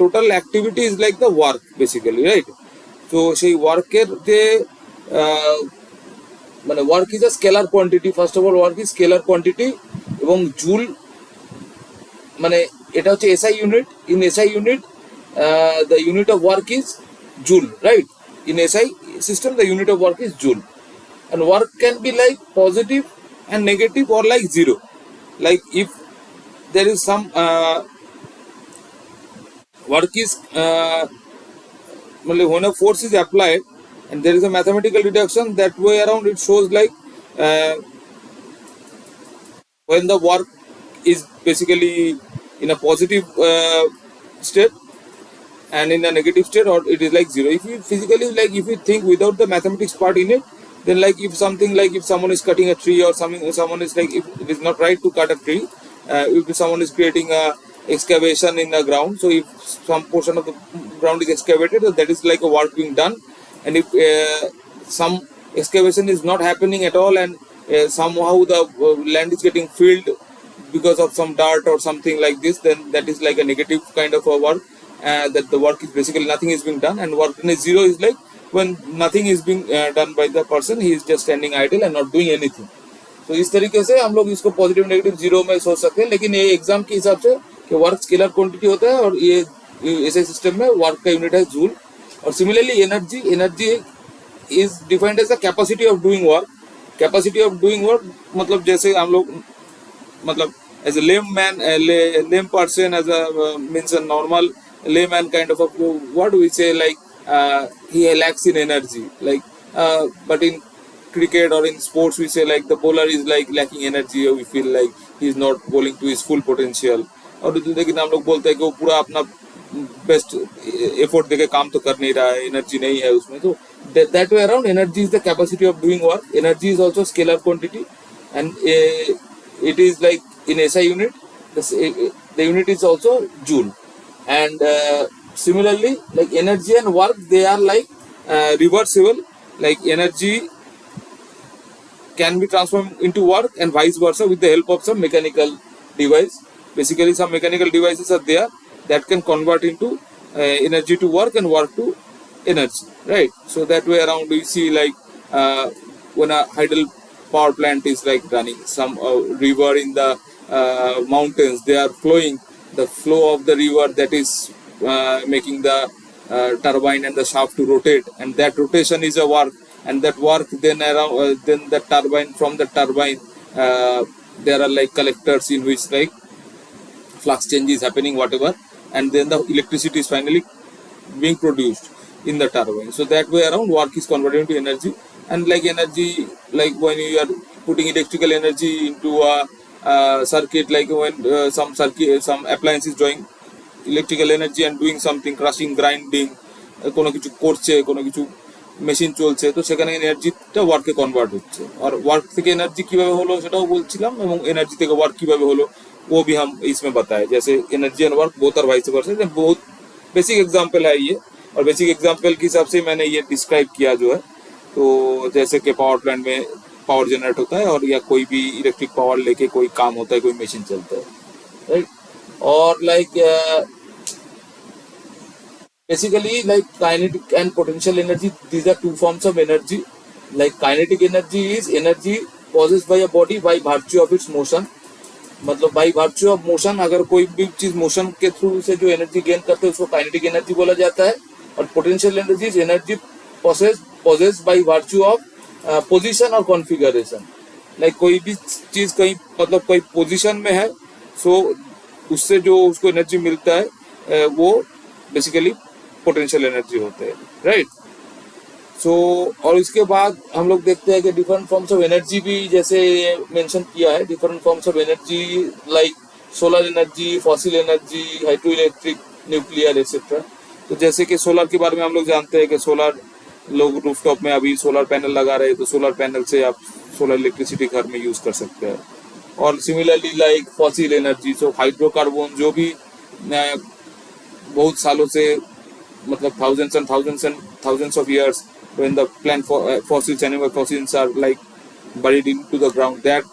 total activity is like the work basically, right? So সেই ওয়ার্কের যে মানে work is a scalar quantity, first of all work is scalar quantity, এবং joule মানে এটা হচ্ছে SI unit. In SI unit the unit of work is joule, right? In SI system the unit of work is joule, and work can be like positive and negative or like zero. Like if there is some work is when a force is applied and there is a mathematical reduction, that way around it shows like when the work is basically in a positive state and in a negative state, or it is like zero. If you physically like if you think without the mathematics part in it, then like if something like if someone is cutting a tree or something, someone is like if it is not right to cut a tree, if someone is creating a excavation in the ground, so if some portion of the ground is excavated, that is like a work being done. And if some excavation is not happening at all, and somehow the land is getting filled because of some dirt or something like this, then that is like a negative kind of a work, that the work is basically nothing is being done. And work in a zero is like when nothing is being done by the person, he is just standing idle and not doing anything. तो इस तरीके से हम लोग इसको positive negative zero में सोच सकते हैं, लेकिन ये एग्जाम के हिसाब से कि वर्क स्केलर क्वांटिटी होता है, और ये ऐसे सिस्टम में वर्क का यूनिट है जूल। और similarly energy is defined as the capacity of doing work. Capacity of doing work मतलब जैसे हम लोग मतलब as a lame person, as a means a normal layman kind of a what we say like he lacks in energy, like but in cricket or in sports we say like the bowler is like lacking energy, or we feel like he is not bowling to his full potential, और लेकिन हम लोग बोलते हैं कि वो पूरा अपना बेस्ट एफर्ट देके काम तो कर नहीं रहा है, एनर्जी नहीं है उसमें, तो that way around energy is the capacity of doing work. Energy is also scalar quantity, and it is like in SI unit, the unit is also joule. And similarly, like energy and work, they are like reversible. Like energy can be transformed into work and vice versa with the help of some mechanical device. Basically, some mechanical devices are there that can convert into energy to work and work to energy, right? So that way around we see like when a hydel power plant is like running, some river in the mountains, they are flowing, the flow of the river that is making the turbine and the shaft to rotate, and that rotation is a work, and that work then around then the turbine, from the turbine there are like collectors in which like flux change is happening, whatever, and then the electricity is finally being produced in the turbine. So that way around work is converted into energy. And like energy, like when you are putting electrical energy into a circuit, like when some appliance is drawing electrical energy and doing something, crushing, grinding, কোনো কিছু করছে, কোনো কিছু machine চলছে, তো সেখানে এনার্জিটা ওয়ার্কে convert হচ্ছে। আর ওয়ার্ক থেকে एनर्जी কিভাবে হলো সেটাও বলছিলাম, এবং एनर्जी থেকে ওয়ার্ক কিভাবে হলো वो भी हम इसमें बताए, जैसे एनर्जी एंड वर्क बोथ और वाइस वर्सा। बहुत बेसिक एग्जांपल है ये, और बेसिक एग्जांपल के हिसाब से मैंने ये डिस्क्राइब किया जो है। तो जैसे कि पावर प्लांट में पावर जनरेट होता है, और या कोई भी इलेक्ट्रिक पावर लेके कोई काम होता है, कोई मशीन चलता है, राइट। और like basically like kinetic and potential energy, these are two forms of energy. Like kinetic energy is energy possessed by a body by virtue of its motion, मतलब बाई वर्च्यू ऑफ मोशन, अगर कोई भी चीज motion के through से जो energy gain करते हैं उसको काइनेटिक एनर्जी बोला जाता है। और potential energy is energy possessed by virtue of position और कॉन्फ़िगरेशन। लाइक कोई भी चीज कहीं मतलब कोई पोजीशन में है, सो उससे जो उसको एनर्जी मिलता है वो बेसिकली पोटेंशियल एनर्जी होते हैं, राइट। सो और इसके बाद हम लोग देखते हैं कि डिफरेंट फॉर्म्स ऑफ एनर्जी भी जैसे मेंशन किया है, different forms of energy like solar energy, fossil energy, hydro electric, nuclear etcetera. तो जैसे कि सोलर के बारे में हम लोग जानते हैं कि सोलर, लोग रूफटॉप में अभी सोलर पैनल लगा रहे हैं, तो सोलर पैनल से आप सोलर इलेक्ट्रिसिटी घर में यूज कर सकते हैं। और सिमिलरली लाइक फॉसिल एनर्जी, सो हाइड्रोकार्बन जो भी बहुत सालों से, मतलब thousands of years, when the plant fossils, animal fossils are like buried into the ground, that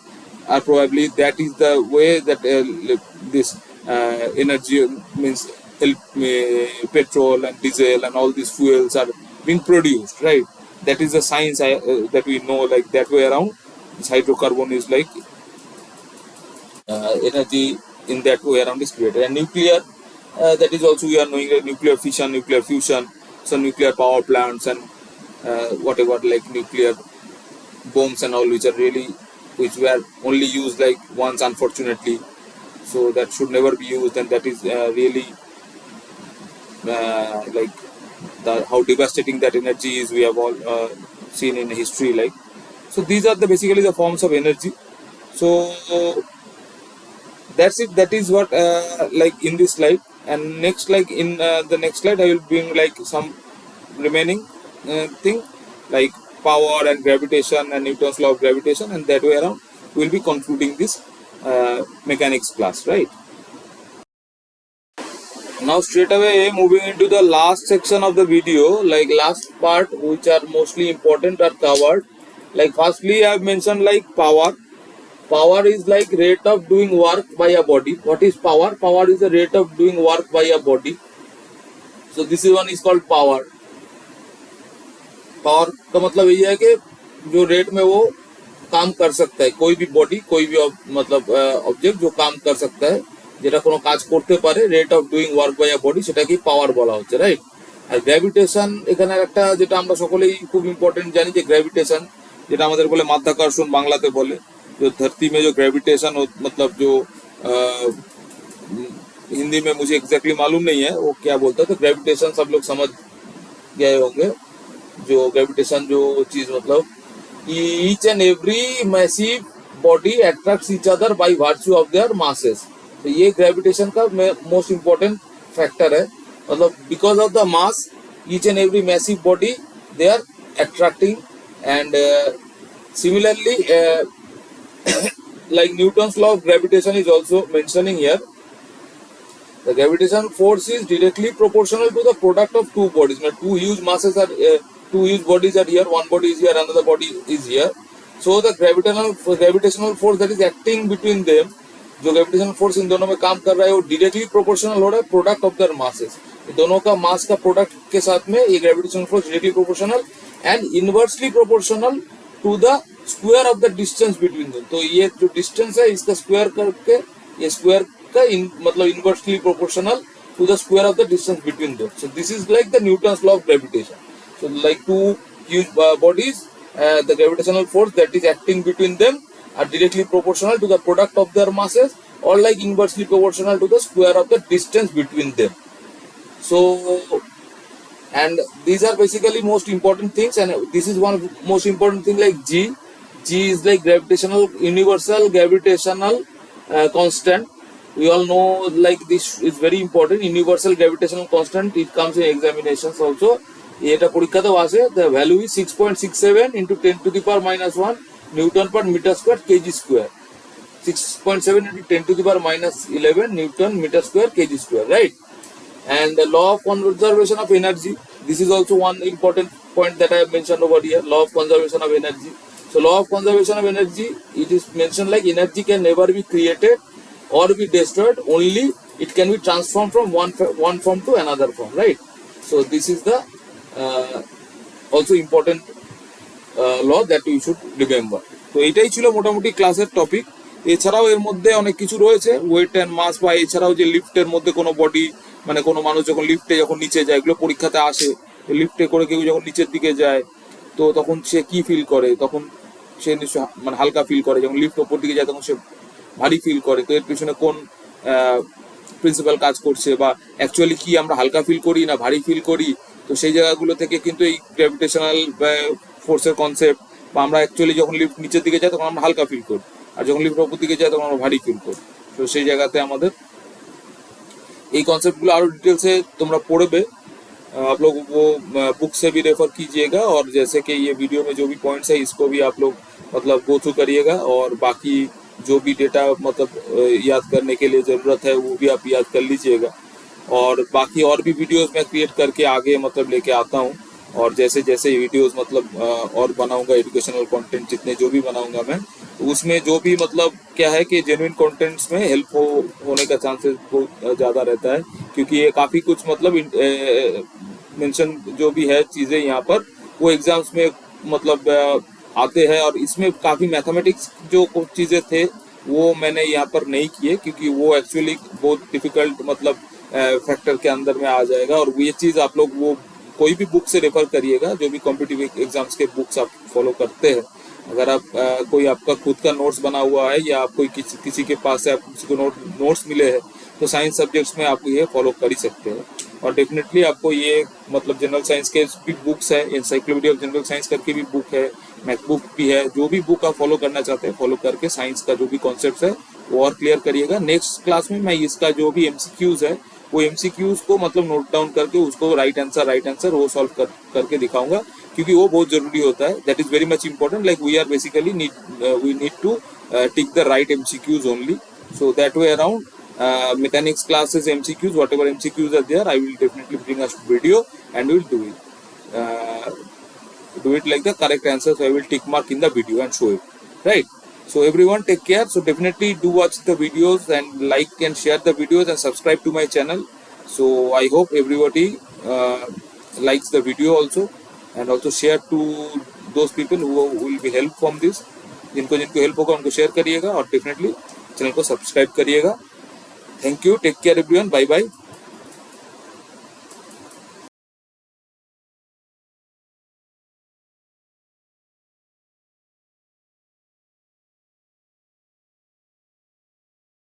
are probably, that is the way that this energy means petrol and diesel and all these fuels are being produced, right? That is the science that we know, like that way around. This hydrocarbon is like energy in that way around is created. And nuclear, that is also we are knowing nuclear fission, nuclear fusion, so nuclear power plants and whatever, like nuclear bombs and all, which were only used like once, unfortunately, so that should never be used, and that is really like how devastating that energy is, we have all seen in history, like. So these are basically the forms of energy. So that's it, that is what like in this slide. And next, like in the next slide I will bring like some remaining thing like power and gravitation and Newton's law of gravitation, and that way around we will be concluding this mechanics class, right? Now straight away moving into the last section of the video, like last part, which are mostly important, are covered. Like firstly I have mentioned like power. Power is like rate of doing work by a body. What is power? Power is the rate of doing work by a body. So this is one is called power. Power का मतलब ये है कि जो rate में वो काम कर सकता है, कोई भी बॉडी, कोई भी मतलब ऑब्जेक्ट जो काम कर सकता है, যেটা কোনো কাজ করতে পারে, rate of doing work by a body, সেটাকে পাওয়ার বলা হচ্ছে, রাইট। আর গ্র্যাভিটেশন এখানে একটা যেটা আমরা সকলেই খুব ইম্পর্টেন্ট জানি, যে গ্র্যাভিটেশন যেটা আমাদের বলে মাধ্যাকর্ষণ বাংলাতে বলে, जो धरती में जो ग्रेविटेशन मतलब जो हिंदी में मुझे एग्जैक्टली मालूम नहीं है वो क्या बोलता है, तो ग्रेविटेशन सब लोग समझ गए होंगे। जो ग्रेविटेशन जो चीज मतलब each and every massive body attracts each other by virtue of their masses. तो ये ग्रेविटेशन का मोस्ट इम्पोर्टेंट फैक्टर है। मतलब because of the mass, each and every massive body they are attracting. And similarly, like Newton's law of gravitation is also mentioning here. The gravitational force is directly proportional to the product of two bodies. Now, two huge masses are two huge bodies are here. One body is here, another body is here. So the gravitational force that is acting between them, जो gravitational force in दोनों में काम कर रहा है वो directly proportional हो रहा है प्रोडक्ट ऑफ देयर मासेस. दोनों का मास का प्रोडक्ट के साथ में ये gravitational force directly proportional and inversely proportional to the square of the distance between them. तो ये जो डिस्टेंस है इसका स्क्वायर करके ये स्क्वायर का मतलब inversely proportional to the square of the distance between them. So this is like the Newton's law of gravitation. So like two huge bodies, the gravitational force that is acting between them are directly proportional to the product of their masses, or like inversely proportional to the square of the distance between them. So, and these are basically most important things, and this is one of the most important thing, like G. G is like universal gravitational constant. We all know, like, this is very important. Universal gravitational constant, it comes in examinations also. The value is 6.67 into 10 to the power minus 1 Newton per meter square kg square. 6.7 into 10 to the power minus 11 Newton meter square kg square, right? And the law of conservation of energy, this is also one important point that I have mentioned over here. Law of conservation of energy. So law of conservation of energy, it is mentioned like energy can never be created or be destroyed, only it can be transformed from one form to another form, right? So this is the also important law that you should remember. তো এটাই ছিল মোটামুটি ক্লাসের topic. এছাড়াও এর মধ্যে অনেক কিছু রয়েছে, ওয়েট অ্যান্ড মাস, বা এছাড়াও যে লিফটের মধ্যে কোনো বডি, মানে কোনো মানুষ যখন লিফটে যখন নিচে যায়, এগুলো পরীক্ষাতে আসে, লিফটে করে কেউ যখন নিচের দিকে যায় তো তখন সে কি ফিল করে, তখন সে নিশ্চয় মানে হালকা ফিল করে, যখন লিফট ওপর দিকে যায় তখন সে ভারী ফিল করে. তো এর পিছনে কোন প্রিন্সিপাল কাজ করছে, বা অ্যাকচুয়ালি কি আমরা হালকা ফিল করি না ভারী ফিল করি, তো সেই জায়গাগুলো থেকে কিন্তু এই গ্র্যাভিটেশনাল ফোর্সের কনসেপ্ট, বা আমরা অ্যাকচুয়ালি যখন লিফট নিচের দিকে যাই তখন আমরা হালকা ফিল করি, আর যখন লিফট ওপর দিকে যায় তখন আমরা ভারী ফিল করি. তো সেই জায়গাতে আমাদের এই कॉन्सेप्ट और डिटेल से तुमरा पढ़बे. आप लोग वो बुक से भी रेफर कीजिएगा, और जैसे कि ये वीडियो में जो भी पॉइंट्स है इसको भी आप लोग मतलब गो थ्रू करिएगा, और बाकी जो भी डेटा मतलब याद करने के लिए ज़रूरत है वो भी आप याद कर लीजिएगा. और बाकी और भी वीडियोस मैं क्रिएट करके आगे मतलब लेके आता हूँ, और जैसे जैसे वीडियोस मतलब और बनाऊंगा, एजुकेशनल कंटेंट जितने जो भी बनाऊंगा मैं, तो उसमें जो भी मतलब क्या है कि जेन्युइन कंटेंट्स में हेल्प होने का चांसेस बहुत ज़्यादा रहता है, क्योंकि ये काफ़ी कुछ मतलब मेंशन जो भी है चीज़ें यहाँ पर वो एग्जाम्स में मतलब आते हैं, और इसमें काफ़ी मैथमेटिक्स जो कुछ चीज़ें थे वो मैंने यहाँ पर नहीं किए, क्योंकि वो एक्चुअली बहुत डिफिकल्ट मतलब फैक्टर के अंदर में आ जाएगा. और ये चीज़ आप लोग वो कोई भी बुक से रेफर करिएगा, जो भी कॉम्पिटिटिव एग्जाम्स के बुक्स आप फॉलो करते हैं. अगर आप कोई आपका खुद का नोट्स बना हुआ है, या आप कोई किसी के पास से आप किसी को नोट्स मिले हैं, तो साइंस सब्जेक्ट्स में आप ये फॉलो कर ही सकते हैं. और डेफिनेटली आपको ये मतलब जनरल साइंस के भी बुक्स है, एनसाइक्लोपीडिया ऑफ जनरल साइंस करके भी बुक है, मैथ बुक भी है. जो भी बुक आप फॉलो करना चाहते हैं फॉलो करके साइंस का जो भी कॉन्सेप्ट है वो और क्लियर करिएगा. नेक्स्ट क्लास में मैं इसका जो भी MCQs है वो MCQs को मतलब नोट डाउन करके उसको राइट आंसर वो सॉल्व करके दिखाऊंगा, क्योंकि वो बहुत जरूरी होता है. That is very much important. Like we are basically we need to tick the right MCQs only. So that way around mechanics classes MCQs, whatever MCQs are there, I will definitely bring a video and we will do it like the correct answer. So I will tick mark in the video and show it, right? So everyone take care. So definitely do watch the videos and like and share the videos and subscribe to my channel. So I hope everybody likes the video also, and also share to those people who will be help from this. जिनको help होगा उनको share करिएगा, और definitely channel को subscribe करिएगा. Thank you. Take care everyone. Bye bye.